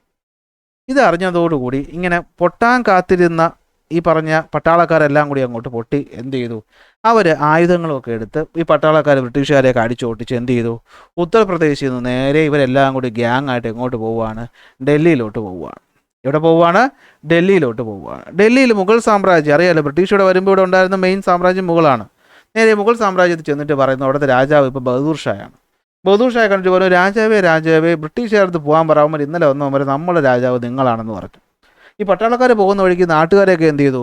ഇത് അറിഞ്ഞതോടുകൂടി ഇങ്ങനെ പൊട്ടാൻ കാത്തിരുന്ന ഈ പറഞ്ഞ പട്ടാളക്കാരെല്ലാം കൂടി അങ്ങോട്ട് പൊട്ടി എന്ത് ചെയ്തു? അവർ ആയുധങ്ങളൊക്കെ എടുത്ത് ഈ പട്ടാളക്കാർ ബ്രിട്ടീഷുകാരെയൊക്കെ അടിച്ചോട്ടിച്ച് എന്ത് ചെയ്തു? ഉത്തർപ്രദേശിൽ നിന്ന് നേരെ ഇവരെല്ലാം കൂടി ഗ്യാങ് ആയിട്ട് എങ്ങോട്ട് പോവുകയാണ്? ഡൽഹിയിലോട്ട് പോവുകയാണ്. എവിടെ പോവുകയാണ്? ഡൽഹിയിലോട്ട് പോവുകയാണ്. ഡൽഹിയിൽ മുഗൾ സാമ്രാജ്യം അറിയാമല്ലോ, ബ്രിട്ടീഷുകാർ വരുമ്പോൾ ഇവിടെ ഉണ്ടായിരുന്ന മെയിൻ സാമ്രാജ്യം മുഗളാണ്. നേരെ മുഗൾ സാമ്രാജ്യത്തിൽ ചെന്നിട്ട് പറയുന്നു അവിടുത്തെ രാജാവ് ഇപ്പോൾ ബഹദൂർ ഷായാണ്. ബഹദൂർ ഷായെ കണ്ടിട്ട് പറഞ്ഞു, രാജാവേ ബ്രിട്ടീഷുകാരടുത്ത് പോകാൻ പറയാൻ ഇന്നലെ വന്നവർ നമ്മുടെ രാജാവ് നിങ്ങളാണെന്ന് പറഞ്ഞു. ഈ പട്ടാളക്കാർ പോകുന്ന വഴിക്ക് നാട്ടുകാരെയൊക്കെ എന്ത് ചെയ്തു,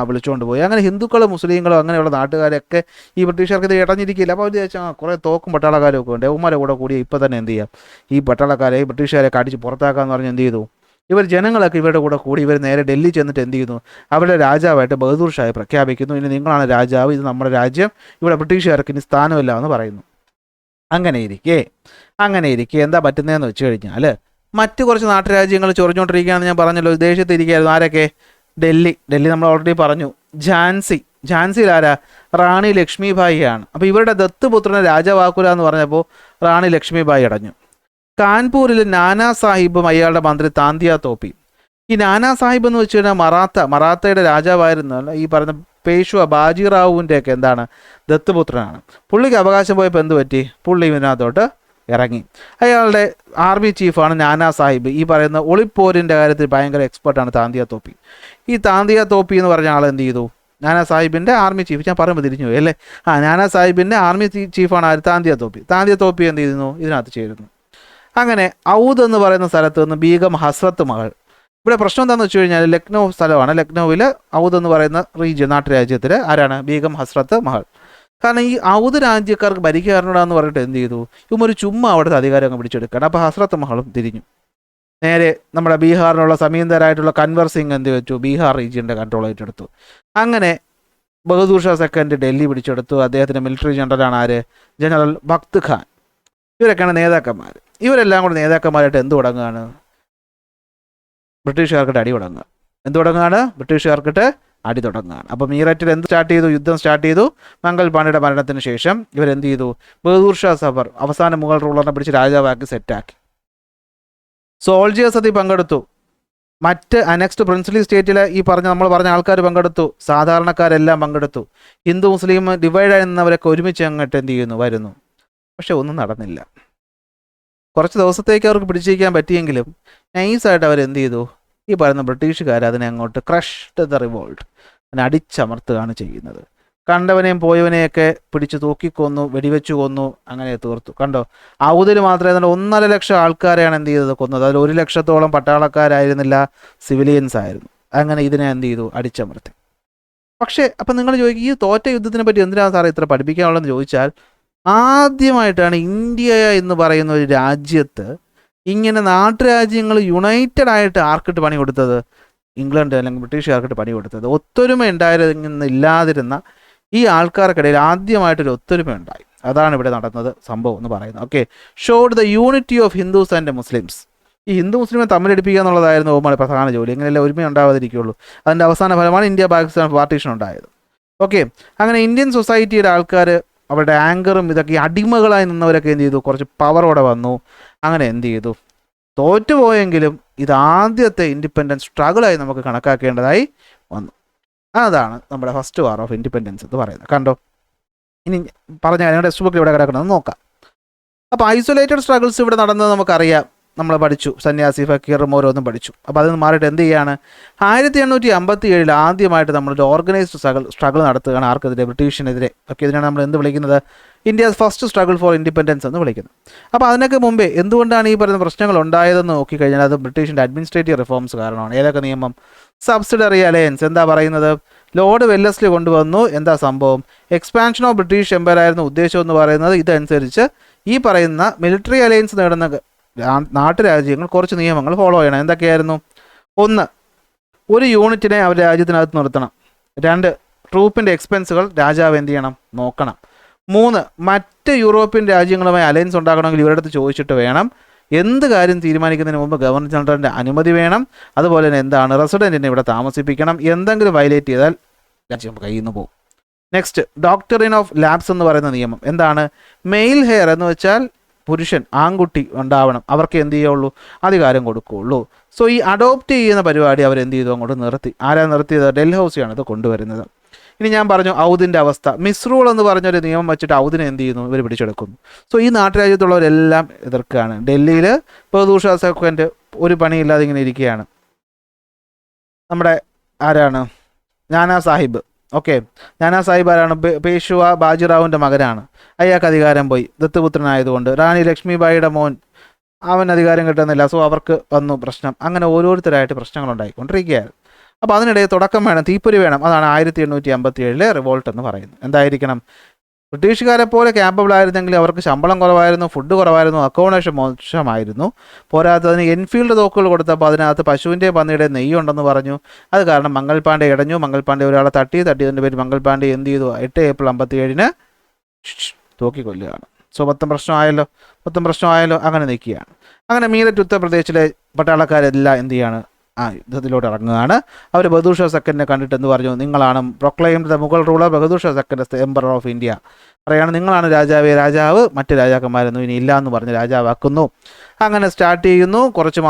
വിളിച്ചുകൊണ്ട് പോയി. അങ്ങനെ ഹിന്ദുക്കളും മുസ്ലിങ്ങളും അങ്ങനെയുള്ള നാട്ടുകാരൊക്കെ ഈ ബ്രിട്ടീഷുകാർക്ക് ഇത് ഇടഞ്ഞിരിക്കില്ല. അപ്പോൾ അവർ ചോദിച്ചാൽ കുറേ തോക്കും പട്ടാളക്കാരും ഒക്കെ ഉണ്ട്, ഉമ്മാരെ കൂടെ കൂടി ഇപ്പോൾ തന്നെ എന്ത് ചെയ്യാം, ഈ പട്ടാളക്കാരെ ബ്രിട്ടീഷുകാരെ അടിച്ച് പുറത്താക്കാമെന്ന് പറഞ്ഞ് എന്ത് ചെയ്തു, ഇവർ ജനങ്ങളൊക്കെ ഇവരുടെ കൂടെ കൂടി ഇവർ നേരെ ഡൽഹി ചെന്നിട്ട് എന്ത് ചെയ്യുന്നു, അവരുടെ രാജാവായിട്ട് ബഹദൂർ ഷായെ പ്രഖ്യാപിക്കുന്നു. ഇനി നിങ്ങളാണ് രാജാവ്, ഇത് നമ്മുടെ രാജ്യം, ഇവിടെ ബ്രിട്ടീഷുകാർക്ക് ഇനി സ്ഥാനമില്ല എന്ന് പറയുന്നു. അങ്ങനെ ഇരിക്കെ എന്താ പറ്റുന്നതെന്ന് വെച്ച് കഴിഞ്ഞാൽ മറ്റ് കുറച്ച് നാട്ടുരാജ്യങ്ങൾ ചൊറിഞ്ഞുകൊണ്ടിരിക്കുകയാണെന്ന് ഞാൻ പറഞ്ഞല്ലോ. ദേശത്തിരിക്കുകയായിരുന്നു ആരൊക്കെ? ഡൽഹി നമ്മൾ ഓൾറെഡി പറഞ്ഞു. ഝാൻസിയിൽ ആരാ? റാണി ലക്ഷ്മിഭായിയാണ്. അപ്പോൾ ഇവരുടെ ദത്തുപുത്രനെ രാജാവാക്കൂല എന്ന് പറഞ്ഞപ്പോൾ റാണി ലക്ഷ്മിഭായി അടഞ്ഞു. കാൺപൂരിൽ നാനാ സാഹിബും അയാളുടെ മന്ത്രി താന്തിയ തോപ്പി. ഈ നാനാ സാഹിബ് എന്ന് വെച്ച് കഴിഞ്ഞാൽ മറാത്തയുടെ രാജാവായിരുന്നല്ല, ഈ പറഞ്ഞ പേഷ്വ ബാജിറാവുവിൻ്റെ ഒക്കെ എന്താണ് ദത്തുപുത്രനാണ്. പുള്ളിക്ക് അവകാശം പോയപ്പോൾ എന്ത് പറ്റി? പുള്ളി ഇതിനകത്തോട്ട് ഇറങ്ങി. അയാളുടെ ആർമി ചീഫാണ് നാനാ സാഹിബ്. ഈ പറയുന്ന ഒളിപ്പോരിൻ്റെ കാര്യത്തിൽ ഭയങ്കര എക്സ്പെർട്ടാണ് താന്തിയ തോപ്പി. ഈ താന്തിയ തോപ്പി എന്ന് പറഞ്ഞ ആൾ എന്ത് ചെയ്തു? നാനാ സാഹിബിൻ്റെ ആർമി ചീഫ്, ഞാൻ പറയുമ്പോൾ തിരിഞ്ഞു പോയി അല്ലേ, നാനാ സാഹിബിൻ്റെ ആർമി ചീഫാണ് ആര്? താന്തിയ തോപ്പി എന്ത് ചെയ്യുന്നു? ഇതിനകത്ത് ചേരുന്നു. അങ്ങനെ ഔദ് എന്ന് പറയുന്ന സ്ഥലത്ത് നിന്ന് ബീഗം ഹസ്രത്ത് മഹൽ. ഇവിടെ പ്രശ്നം എന്താണെന്ന് വെച്ച് കഴിഞ്ഞാൽ ലക്നൗ സ്ഥലമാണ്. ലക്നൗവിൽ ഔദ് എന്ന് പറയുന്ന നാട്ടുരാജ്യത്തിൽ ആരാണ്? ബീഗം ഹസ്രത്ത് മഹൽ. കാരണം ഈ ഔദ് രാജ്യക്കാർക്ക് ഭരിക്കാറുണ്ടാന്ന് പറഞ്ഞിട്ട് എന്ത് ചെയ്തു, ഇവർ ചുമ്മാ അവിടുത്തെ അധികാരം അങ്ങ് പിടിച്ചെടുക്കണം. അപ്പോൾ ഹസ്രത്ത് മഹളും തിരിഞ്ഞു. നേരെ നമ്മുടെ ബീഹാറിനുള്ള സമീന്തരായിട്ടുള്ള കൻവർ സിംഗ് എന്ത് വെച്ചു? ബീഹാർ റീജിയൻ്റെ കൺട്രോൾ ഏറ്റെടുത്തു. അങ്ങനെ ബഹദൂർ ഷാ സെക്കൻഡ് ഡൽഹി പിടിച്ചെടുത്തു. അദ്ദേഹത്തിൻ്റെ മിലിറ്ററി ജനറലാണ് ആര്? ജനറൽ ബഖ്ത് ഖാൻ. ഇവരൊക്കെയാണ് നേതാക്കന്മാർ. ഇവരെല്ലാം കൂടെ നേതാക്കന്മാരായിട്ട് എന്ത് തുടങ്ങുകയാണ്? ബ്രിട്ടീഷുകാർക്കിട്ട് അടി തുടങ്ങുക. എന്ത് തുടങ്ങുകയാണ്? ബ്രിട്ടീഷുകാർക്കിട്ട് അടി തുടങ്ങുകയാണ്. അപ്പോൾ മീററ്റിൽ എന്ത് സ്റ്റാർട്ട് ചെയ്തു? യുദ്ധം സ്റ്റാർട്ട് ചെയ്തു. മംഗൾ പാണ്ഡെയുടെ മരണത്തിന് ശേഷം ഇവരെന്ത് ചെയ്തു? ബഹദൂർ ഷാ സഫർ അവസാന മുഗൾ റൂളറിനെ പിടിച്ച് രാജാവാക്കി സെറ്റാക്കി. സോൾജിയേഴ്സ് അതിൽ പങ്കെടുത്തു. മറ്റ് അനെക്സ്റ്റ് പ്രിൻസിലി സ്റ്റേറ്റിലെ ഈ നമ്മൾ പറഞ്ഞ ആൾക്കാർ പങ്കെടുത്തു. സാധാരണക്കാരെല്ലാം പങ്കെടുത്തു. ഹിന്ദു മുസ്ലിം ഡിവൈഡ് ആയിരുന്നവരൊക്കെ ഒരുമിച്ച് അങ്ങോട്ട് എന്ത് ചെയ്യുന്നു? വരുന്നു. പക്ഷെ ഒന്നും നടന്നില്ല. കുറച്ച് ദിവസത്തേക്ക് അവർക്ക് പിടിച്ചിരിക്കാൻ പറ്റിയെങ്കിലും നൈസായിട്ട് അവരെന്ത് ചെയ്തു? ഈ പറയുന്ന ബ്രിട്ടീഷുകാർ അതിനെ അങ്ങോട്ട് ക്രഷ്ഡ് ദ റിവോൾട്ട്, അതിനെ അടിച്ചമർത്തുകയാണ് ചെയ്യുന്നത്. കണ്ടവനെയും പോയവനെയൊക്കെ പിടിച്ച് തൂക്കിക്കൊന്നു, വെടിവെച്ചു കൊന്നു, അങ്ങനെ തീർത്തു. കണ്ടോ, ഔദിൽ മാത്രമേ 1.5 ലക്ഷം ആൾക്കാരെയാണ് എന്ത് ചെയ്തത്? കൊന്നത്. അതിൽ 1 ലക്ഷത്തോളം പട്ടാളക്കാരായിരുന്നില്ല, സിവിലിയൻസ് ആയിരുന്നു. അങ്ങനെ ഇതിനെ എന്ത് ചെയ്തു? അടിച്ചമർത്തി. പക്ഷേ അപ്പം നിങ്ങൾ ചോദിക്കും, ഈ തോറ്റ യുദ്ധത്തിനെ പറ്റി എന്തിനാണ് സാറേ ഇത്ര പഠിപ്പിക്കാനുള്ളതെന്ന് ചോദിച്ചാൽ, ആദ്യമായിട്ടാണ് ഇന്ത്യ എന്ന് പറയുന്ന ഒരു രാജ്യത്ത് ഇങ്ങനെ നാട്ടുരാജ്യങ്ങൾ യുണൈറ്റഡ് ആയിട്ട് ആർക്കിട്ട് പണി കൊടുത്തത്? ഇംഗ്ലണ്ട് അല്ലെങ്കിൽ ബ്രിട്ടീഷുകാർക്കിട്ട് പണി കൊടുത്തത്. ഒത്തൊരുമ ഇല്ലാതിരുന്ന ഈ ആൾക്കാർക്കിടയിൽ ആദ്യമായിട്ടൊരു ഒത്തൊരുമ ഉണ്ടായി. അതാണ് ഇവിടെ നടന്നത് സംഭവം എന്ന് പറയുന്നത്. Okay, showed the unity of Hindus and Muslims. ഈ ഹിന്ദു മുസ്ലിമെ തമ്മിലടിപ്പിക്കുക എന്നുള്ളതായിരുന്നു ഓമാരുടെ പ്രധാന ജോലി. എങ്ങനെയല്ല ഒരുമ ഉണ്ടാവാതിരിക്കുകയുള്ളൂ. അതിൻ്റെ അവസാന ഫലമാണ് ഇന്ത്യ പാകിസ്ഥാൻ പാർട്ടീഷൻ ഉണ്ടായത്. ഓക്കെ, അങ്ങനെ ഇന്ത്യൻ സൊസൈറ്റിയുടെ ആൾക്കാർ അവരുടെ ആങ്കറും ഇതൊക്കെ അടിമകളായി നിന്നവരൊക്കെ എന്ത് ചെയ്തു? കുറച്ച് പവറോടെ വന്നു. അങ്ങനെ എന്ത് ചെയ്തു? തോറ്റുപോയെങ്കിലും ഇത് ആദ്യത്തെ ഇൻഡിപെൻഡൻസ് സ്ട്രഗിളായി നമുക്ക് കണക്കാക്കേണ്ടതായി വന്നു. അതാണ് നമ്മുടെ ഫസ്റ്റ് വാർ ഓഫ് ഇൻഡിപെൻഡൻസ് എന്ന് പറയുന്നത്. കണ്ടോ, ഇനി പറഞ്ഞ കാര്യങ്ങൾ ടെക്സ്റ്റ് ബുക്കിൽ ഇവിടെ കിടക്കണമെന്ന് നോക്കാം. അപ്പോൾ ഐസൊലേറ്റഡ് സ്ട്രഗിൾസ് ഇവിടെ നടന്നത് നമുക്കറിയാം. നമ്മൾ പഠിച്ചു, സന്യാസി ഫക്കീറും ഓരോന്നും പഠിച്ചു. അപ്പോൾ അതിൽ നിന്ന് മാറിയിട്ട് എന്ത് ചെയ്യാണ്? 1857 ആദ്യമായിട്ട് നമ്മളൊരു ഓർഗനൈസ്ഡ് സ്ട്രഗിൾ നടത്തുകയാണ്. ആർക്കെതിരെ? ബ്രിട്ടീഷിനെതിരെ. ഓക്കെ, ഇതിനാണ് നമ്മൾ എന്ത് വിളിക്കുന്നത്? India's first struggle for independence എന്ന് വിളിക്കുന്നത്. അപ്പോൾ അതിനൊക്കെ മുമ്പേ എന്തുകൊണ്ടാണ് ഈ പറയുന്ന പ്രശ്നങ്ങൾ ഉണ്ടായതെന്ന് നോക്കിക്കഴിഞ്ഞാൽ അത് ബ്രിട്ടീഷിൻ്റെ അഡ്മിനിസ്ട്രേറ്റീവ് റിഫോംസ് കാരണമാണ്. ഏതൊക്കെ നിയമം? Subsidiary alliance. എന്താ പറയുന്നത്? ലോർഡ് വെല്ലസ്ലി കൊണ്ടുവന്നു. എന്താ സംഭവം? എക്സ്പാൻഷൻ ഓഫ് ബ്രിട്ടീഷ് എംപയർ ആയിരുന്നു ഉദ്ദേശം എന്ന് പറയുന്നത്. ഇതനുസരിച്ച് ഈ പറയുന്ന മിലിറ്ററി അലയൻസ് നേടുന്ന നാട്ടുരാജ്യങ്ങൾ കുറച്ച് നിയമങ്ങൾ ഫോളോ ചെയ്യണം. എന്തൊക്കെയായിരുന്നു? 1, ഒരു യൂണിറ്റിനെ അവർ രാജ്യത്തിനകത്ത് നിർത്തണം. 2, ട്രൂപ്പിൻ്റെ എക്സ്പെൻസുകൾ രാജാവ് എന്ത് ചെയ്യണം? നോക്കണം. 3, മറ്റ് യൂറോപ്യൻ രാജ്യങ്ങളുമായി അലയൻസ് ഉണ്ടാക്കണമെങ്കിൽ ഇവരുടെ അടുത്ത് ചോദിച്ചിട്ട് വേണം. എന്ത് കാര്യം തീരുമാനിക്കുന്നതിന് മുമ്പ് ഗവർണർ ജനറലിൻ്റെ അനുമതി വേണം. അതുപോലെ തന്നെ എന്താണ്? റെസിഡൻറ്റിനെ ഇവിടെ താമസിപ്പിക്കണം. എന്തെങ്കിലും വയലേറ്റ് ചെയ്താൽ രാജ്യം കയ്യിൽ നിന്ന് പോകും. നെക്സ്റ്റ്, ഡോക്ടറിൻ ഓഫ് ലാബ്സ് എന്ന് പറയുന്ന നിയമം. എന്താണ്? മെയിൽ ഹെയർ എന്ന് വെച്ചാൽ പുരുഷൻ, ആൺകുട്ടി ഉണ്ടാവണം. അവർക്ക് എന്ത് ചെയ്യുള്ളൂ? അധികാരം കൊടുക്കുകയുള്ളൂ. സോ ഈ അഡോപ്റ്റ് ചെയ്യുന്ന പരിപാടി അവരെന്ത് ചെയ്തു? അങ്ങോട്ട് നിർത്തി. ആരാണ് നിർത്തിയത്? ഡൽഹൌസിയാണ് ഇത് കൊണ്ടുവരുന്നത്. ഇനി ഞാൻ പറഞ്ഞു ഔദിൻ്റെ അവസ്ഥ. മിസ്റൂൾ എന്ന് പറഞ്ഞൊരു നിയമം വെച്ചിട്ട് ഔദിനെ എന്ത് ചെയ്യുന്നു? ഇവർ പിടിച്ചെടുക്കുന്നു. സോ ഈ നാട്ടുരാജ്യത്തുള്ളവരെല്ലാം എതിർക്കുകയാണ്. ഡൽഹിയിൽ ബഹദൂർ ഷാ സെക്കൻഡ് ഒരു പണിയില്ലാതെ ഇങ്ങനെ ഇരിക്കുകയാണ്. നമ്മുടെ ആരാണ്? നാനാ സാഹിബ് ഓക്കെ. നാനാ സാഹിബ് ആരാണ്? പേഷ്വ ബാജിറാവുവിൻ്റെ മകനാണ്. അയാൾക്ക് അധികാരം പോയി, ദത്തുപുത്രനായതുകൊണ്ട്. റാണി ലക്ഷ്മിബായിയുടെ മോൻ, അവൻ അധികാരം കിട്ടുന്നില്ല. സോ അവർക്ക് വന്നു പ്രശ്നം. അങ്ങനെ ഓരോരുത്തരായിട്ട് പ്രശ്നങ്ങൾ ഉണ്ടായിക്കൊണ്ടിരിക്കുകയായിരുന്നു. അപ്പോൾ അതിനിടയിൽ തുടക്കം വേണം, തീപ്പൊരി വേണം. അതാണ് 1857 റിവോൾട്ട് എന്ന് പറയുന്നത്. എന്തായിരിക്കണം? ബ്രിട്ടീഷുകാരെ പോലെ ക്യാപ്പബിൾ ആയിരുന്നെങ്കിൽ അവർക്ക് ശമ്പളം കുറവായിരുന്നു, ഫുഡ് കുറവായിരുന്നു, അക്കോമഡേഷൻ മോശമായിരുന്നു. പോരാത്തതിന് എൻഫീൽഡ് തോക്കുകൾ കൊടുത്തപ്പോൾ അതിനകത്ത് പശുവിൻ്റെ പന്നിയുടെ നെയ്യുണ്ടെന്ന് പറഞ്ഞു. അത് കാരണം മംഗൾ പാണ്ഡെ ഇടഞ്ഞു. മംഗൾ പാണ്ഡെ ഒരാളെ തട്ടിയതിൻ്റെ പേര് മംഗൾ പാണ്ഡെ എന്ത് ചെയ്തു? 8 ഏപ്രിൽ 57 തൂക്കിക്കൊല്ലുകയാണ്. സോ മൊത്തം പ്രശ്നമായല്ലോ. അങ്ങനെ നിൽക്കുകയാണ്. അങ്ങനെ മീററ്റ് ഉത്തർപ്രദേശിലെ പട്ടാളക്കാരെല്ലാം എന്ത് ചെയ്യാണ്? യുദ്ധത്തിലോട്ട് ഇറങ്ങുകയാണ്. അവർ ബഹദൂർ ഷാ സെക്കൻഡിനെ കണ്ടിട്ട് എന്ത് പറഞ്ഞു? നിങ്ങളാണ് proclaimed the Mughal ruler Bahadur Shah second emperor of India. പറയാണ് നിങ്ങളാണ് രാജാവ്, മറ്റ് രാജാക്കന്മാരൊന്നും ഇനി ഇല്ല എന്ന് പറഞ്ഞ് രാജാവാക്കുന്നു. അങ്ങനെ സ്റ്റാർട്ട് ചെയ്യുന്നു. കുറച്ച്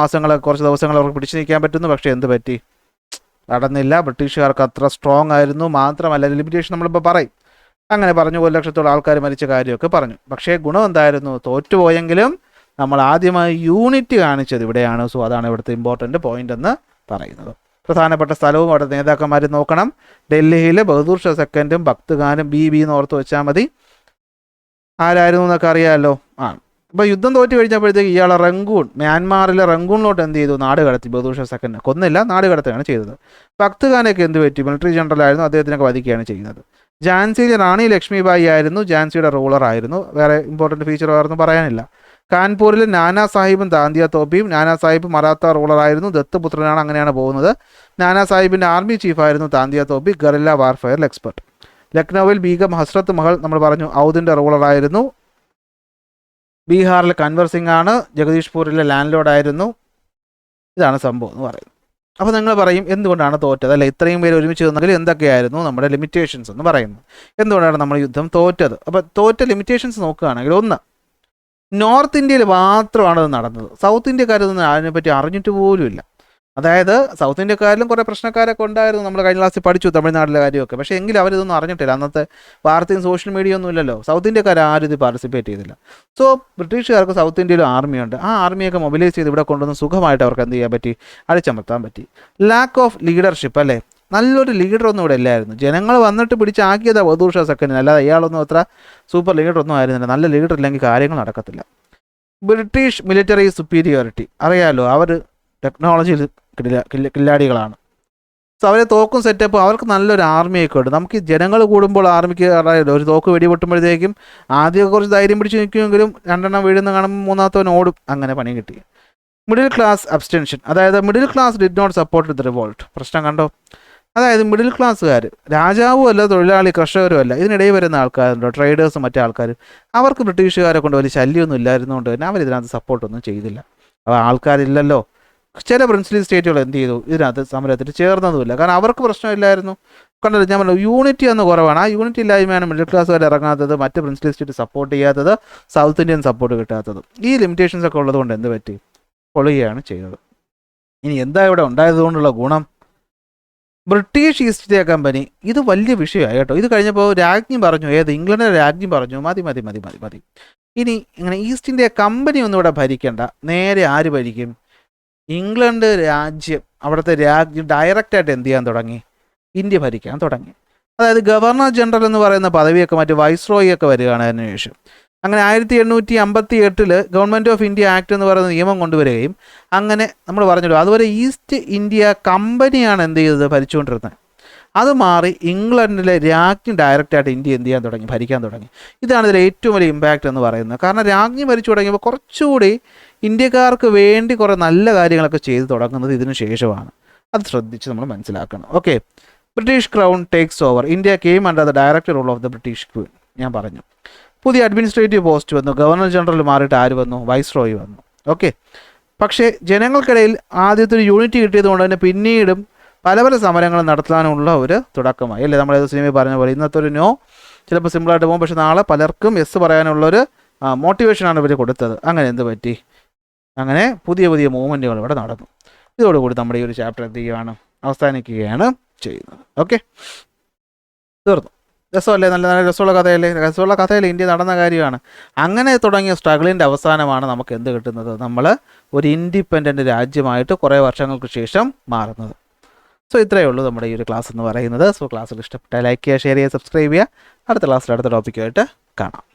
ദിവസങ്ങൾ അവർക്ക് പിടിച്ചു നിൽക്കാൻ പറ്റുന്നു. പക്ഷേ എന്ത് പറ്റി? നടന്നില്ല. ബ്രിട്ടീഷുകാർക്ക് അത്ര സ്ട്രോങ് ആയിരുന്നു. മാത്രമല്ല ലിമിറ്റേഷൻ നമ്മളിപ്പോൾ പറയും. അങ്ങനെ പറഞ്ഞു 1 ലക്ഷത്തോളം ആൾക്കാർ മരിച്ച കാര്യമൊക്കെ പറഞ്ഞു. പക്ഷേ ഗുണം എന്തായിരുന്നു? തോറ്റുപോയെങ്കിലും നമ്മൾ ആദ്യമായി യൂണിറ്റ് കാണിച്ചത് ഇവിടെയാണ്. സോ അതാണ് ഇവിടുത്തെ ഇമ്പോർട്ടൻ്റ് പോയിന്റ് എന്ന് പറയുന്നത്. പ്രധാനപ്പെട്ട സ്ഥലവും അവിടെ നേതാക്കന്മാർ നോക്കണം. ഡൽഹിയിൽ ബഹദൂർ ഷാ സെക്കൻഡും ഭക്ത് ഖാനും ബി എന്ന് ഓർത്ത് വെച്ചാൽ മതി. ആരായിരുന്നു എന്നൊക്കെ അറിയാമല്ലോ. അപ്പോൾ യുദ്ധം തോറ്റു കഴിഞ്ഞപ്പോഴത്തേക്ക് ഇയാളെ മ്യാൻമാറിലെ റംഗൂണിലോട്ട് എന്ത് ചെയ്തു? നാട് കടത്തി. ബഹദൂർ ഷാ സെക്കൻഡ് കൊന്നില്ല, നാട് കടത്തുകയാണ് ചെയ്തത്. ഭക്ത് ഖാനൊക്കെ എന്ത് പറ്റി? മിലിറ്ററി ജനറൽ ആയിരുന്നു, അദ്ദേഹത്തിനൊക്കെ വധിക്കുകയാണ് ചെയ്യുന്നത്. ഝാൻസിയിലെ റാണി ലക്ഷ്മിബായി ആയിരുന്നു, ഝാൻസിയുടെ റൂളറായിരുന്നു. വേറെ ഇമ്പോർട്ടൻറ്റ് ഫീച്ചർ വേറൊന്നും പറയാനില്ല. കാൺപൂരിൽ നാനാ സാഹിബും താന്തിയ തോപ്പിയും. നാനാ സാഹിബ് മറാത്ത റൂളറായിരുന്നു, ദത്തുപുത്രനാണ്. അങ്ങനെയാണ് പോകുന്നത്. നാനാ സാഹിബിൻ്റെ army ചീഫായിരുന്നു Tantia Tope, guerrilla വാർഫെയറിൽ expert. ലക്നൌവിൽ ബീഗം ഹസ്രത്ത് മഹൽ നമ്മൾ പറഞ്ഞു ഔദിൻ്റെ റൂളറായിരുന്നു. ബീഹാറിൽ കൻവർ സിംഗ് ആണ്, ജഗദീഷ്പൂരിലെ ലാൻഡ് ലോർഡായിരുന്നു. ഇതാണ് സംഭവം എന്ന് പറയുന്നത്. അപ്പോൾ നിങ്ങൾ പറയും എന്തുകൊണ്ടാണ് തോറ്റത്? അല്ലെ, ഇത്രയും പേര് ഒരുമിച്ച് നിന്നെങ്കിൽ എന്തൊക്കെയായിരുന്നു നമ്മുടെ ലിമിറ്റേഷൻസ് എന്ന് പറയുന്നത്? എന്തുകൊണ്ടാണ് നമ്മൾ യുദ്ധം തോറ്റത്? അപ്പോൾ തോറ്റ ലിമിറ്റേഷൻസ് നോക്കുകയാണെങ്കിൽ, ഒന്ന്, നോർത്ത് ഇന്ത്യയിൽ മാത്രമാണ് അത് നടന്നത്. സൗത്ത് ഇന്ത്യക്കാരൊന്നും അതിനെപ്പറ്റി അറിഞ്ഞിട്ട് പോലുമില്ല. അതായത് സൗത്ത് ഇന്ത്യക്കാരിലും കുറേ പ്രശ്നക്കാരൊക്കെ ഉണ്ടായിരുന്നു. നമ്മൾ കഴിഞ്ഞ ക്ലാസ്സിൽ പഠിച്ചു തമിഴ്നാട്ടിലെ കാര്യമൊക്കെ. പക്ഷേ എങ്കിലും അവരിതൊന്നും അറിഞ്ഞിട്ടില്ല. അന്നത്തെ വാർത്തയും സോഷ്യൽ മീഡിയ ഒന്നും ഇല്ലല്ലോ. സൗത്ത് ഇന്ത്യക്കാർ ആരും ഇത് പാർട്ടിസിപ്പേറ്റ് ചെയ്തില്ല. സോ ബ്രിട്ടീഷുകാർക്ക് സൗത്ത് ഇന്ത്യയിലും ആർമിയുണ്ട്. ആ ആർമിയൊക്കെ മൊബിലൈസ് ചെയ്ത് ഇവിടെ കൊണ്ടുവന്ന് സുഖമായിട്ട് അവർക്ക് എന്ത് ചെയ്യാൻ പറ്റി? അടിച്ചമർത്താൻ പറ്റി. ലാക്ക് ഓഫ് ലീഡർഷിപ്പ്, അല്ലേ? നല്ലൊരു ലീഡറൊന്നും ഇവിടെ ഇല്ലായിരുന്നു. ജനങ്ങൾ വന്നിട്ട് പിടിച്ചാക്കിയതാണ് ബഹദൂർ ഷാ സെക്കൻഡിന്. അല്ലാതെ അയാളൊന്നും അത്ര സൂപ്പർ ലീഡറൊന്നും ആയിരുന്നില്ല. നല്ല ലീഡർ ഇല്ലെങ്കിൽ കാര്യങ്ങൾ നടക്കത്തില്ല. ബ്രിട്ടീഷ് മിലിറ്ററി സുപ്പീരിയോറിറ്റി അറിയാമല്ലോ. അവർ ടെക്നോളജിയിൽ കില്ലാടികളാണ്. സോ അവരെ തോക്കും സെറ്റപ്പും അവർക്ക് നല്ലൊരു ആർമിയൊക്കെ ഉണ്ട്. നമുക്ക് ജനങ്ങൾ കൂടുമ്പോൾ ആർമിക്ക് അറിയാമല്ലോ, ഒരു തോക്ക് വെടിപൊട്ടുമ്പോഴത്തേക്കും ആദ്യമൊക്കെ കുറച്ച് ധൈര്യം പിടിച്ച് നിൽക്കുമെങ്കിലും 2 വീഴുന്ന കാണുമ്പോൾ 3ാമത്തവൻ ഓടും. അങ്ങനെ പണി കിട്ടി. മിഡിൽ ക്ലാസ് അബ്സ്റ്റൻഷൻ, അതായത് middle class did not support the revolt. പ്രശ്നം കണ്ടോ? അതായത് മിഡിൽ ക്ലാസ്സുകാർ, രാജാവും അല്ല, തൊഴിലാളി കർഷകരും അല്ല, ഇതിനിടയിൽ വരുന്ന ആൾക്കാരുണ്ടോ, ട്രേഡേഴ്സും മറ്റേ ആൾക്കാർ, അവർക്ക് ബ്രിട്ടീഷുകാരെ കൊണ്ട് വലിയ ശല്യമൊന്നും ഇല്ലായിരുന്നുകൊണ്ട് തന്നെ അവരിതിനകത്ത് സപ്പോർട്ടൊന്നും ചെയ്തില്ല. അപ്പോൾ ആൾക്കാരില്ലല്ലോ. ചില പ്രിൻസിലി സ്റ്റേറ്റുകൾ എന്ത് ചെയ്തു? ഇതിനകത്ത് സമരത്തിൽ ചേർന്നതുമില്ല. കാരണം അവർക്ക് പ്രശ്നമില്ലായിരുന്നു. കണ്ടല്ലോ, ഞാൻ പറഞ്ഞു യൂണിറ്റി എന്ന് കുറവാണ്. ആ യൂണിറ്റി ഇല്ലായ്മയാണ് മിഡിൽ ക്ലാസ്സുകാർ ഇറങ്ങാത്തത്, മറ്റ് പ്രിൻസിലി സ്റ്റേറ്റ് സപ്പോർട്ട് ചെയ്യാത്തത്, സൗത്ത് ഇന്ത്യൻ സപ്പോർട്ട് കിട്ടാത്തത്. ഈ ലിമിറ്റേഷൻസ് ഒക്കെ ഉള്ളതുകൊണ്ട് എന്ത് പറ്റി? പൊളിയുകയാണ് ചെയ്തത്. ഇനി എന്താ ഇവിടെ ഉണ്ടായതുകൊണ്ടുള്ള ഗുണം? ബ്രിട്ടീഷ് ഈസ്റ്റ് ഇന്ത്യ കമ്പനി, ഇത് വലിയ വിഷയമായി കേട്ടോ. ഇത് കഴിഞ്ഞപ്പോൾ രാജ്ഞി പറഞ്ഞു, ഇംഗ്ലണ്ടിലെ രാജ്ഞി പറഞ്ഞു, മതി. ഇനി ഇങ്ങനെ ഈസ്റ്റ് ഇന്ത്യ കമ്പനി ഒന്നും ഇവിടെ ഭരിക്കേണ്ട, നേരെ ആര് ഭരിക്കും? ഇംഗ്ലണ്ട് രാജ്യം, അവിടുത്തെ രാജ്യം ഡയറക്റ്റായിട്ട് എന്ത് ചെയ്യാൻ തുടങ്ങി? ഇന്ത്യ ഭരിക്കാൻ തുടങ്ങി. അതായത് ഗവർണർ ജനറൽ എന്ന് പറയുന്ന പദവിയൊക്കെ മറ്റ് വൈസ്രോയി ഒക്കെ വരികയാണ് അതിനുശേഷം. അങ്ങനെ 1858 ഗവൺമെൻറ് ഓഫ് ഇന്ത്യ ആക്ട് എന്ന് പറയുന്ന നിയമം കൊണ്ടുവരികയും, അങ്ങനെ നമ്മൾ പറഞ്ഞല്ലോ അതുവരെ ഈസ്റ്റ് ഇന്ത്യ കമ്പനിയാണ് എന്ത് ചെയ്തത്? ഭരിച്ചുകൊണ്ടിരുന്നത്. അത് മാറി ഇംഗ്ലണ്ടിലെ രാജ്ഞി ഡയറക്റ്റായിട്ട് ഇന്ത്യ എന്ത് ചെയ്യാൻ തുടങ്ങി? ഭരിക്കാൻ തുടങ്ങി. ഇതാണ് ഇതിൽ ഏറ്റവും വലിയ ഇമ്പാക്റ്റ് എന്ന് പറയുന്നത്. കാരണം രാജ്ഞി ഭരിച്ചു തുടങ്ങിയപ്പോൾ കുറച്ചുകൂടി ഇന്ത്യക്കാർക്ക് വേണ്ടി കുറേ നല്ല കാര്യങ്ങളൊക്കെ ചെയ്തു തുടങ്ങുന്നത് ഇതിനു ശേഷമാണ്. അത് ശ്രദ്ധിച്ച് നമ്മൾ മനസ്സിലാക്കണം. Okay, British crown takes over. India came under the direct rule of the British Queen. ഞാൻ പറഞ്ഞു, പുതിയ അഡ്മിനിസ്ട്രേറ്റീവ് പോസ്റ്റ് വന്നു. ഗവർണർ ജനറൽ മാറിയിട്ട് ആര് വന്നു? വൈസ്രോയി വന്നു. ഓക്കെ, പക്ഷേ ജനങ്ങൾക്കിടയിൽ ആദ്യത്തെ ഒരു യൂണിറ്റി കിട്ടിയത് കൊണ്ട് തന്നെ പിന്നീടും പല സമരങ്ങളും നടത്താനുള്ള ഒരു തുടക്കമായി. അല്ലേ, നമ്മളേത് സിനിമയിൽ പറഞ്ഞ പോലെ ഇന്നത്തെ ഒരു നോ ചിലപ്പോൾ സിമ്പിളായിട്ട് പോകും, പക്ഷേ നാളെ പലർക്കും യെസ് പറയാനുള്ളൊരു മോട്ടിവേഷനാണ് ഇവർ കൊടുത്തത്. അങ്ങനെ എന്ത് പറ്റി? അങ്ങനെ പുതിയ മൂവ്മെൻറ്റുകൾ ഇവിടെ നടന്നു. ഇതോടുകൂടി നമ്മുടെ ഈ ഒരു ചാപ്റ്റർ എന്ത് ചെയ്യുകയാണ്? അവസാനിക്കുകയാണ് ചെയ്യുന്നത്. ഓക്കെ, തീർന്നു. രസമല്ലേ? നല്ല രസമുള്ള കഥയല്ലേ? രസമുള്ള കഥയിൽ ഇന്ത്യ നടന്ന കാര്യമാണ്. അങ്ങനെ തുടങ്ങിയ സ്ട്രഗിളിൻ്റെ അവസാനമാണ് നമുക്ക് എന്ത് കിട്ടുന്നത്? നമ്മൾ ഒരു ഇൻഡിപെൻഡൻറ്റ് രാജ്യമായിട്ട് കുറേ വർഷങ്ങൾക്ക് ശേഷം മാറുന്നത്. സോ ഇത്രയേ ഉള്ളൂ നമ്മുടെ ഈ ഒരു ക്ലാസ് എന്ന് പറയുന്നത്. സോ ക്ലാസ്സിൽ ഇഷ്ടപ്പെട്ടാൽ ലൈക്ക് ചെയ്യുക, ഷെയർ ചെയ്യുക, സബ്സ്ക്രൈബ് ചെയ്യുക. അടുത്ത ക്ലാസ്സിൽ അടുത്ത ടോപ്പിക്കുമായിട്ട് കാണാം.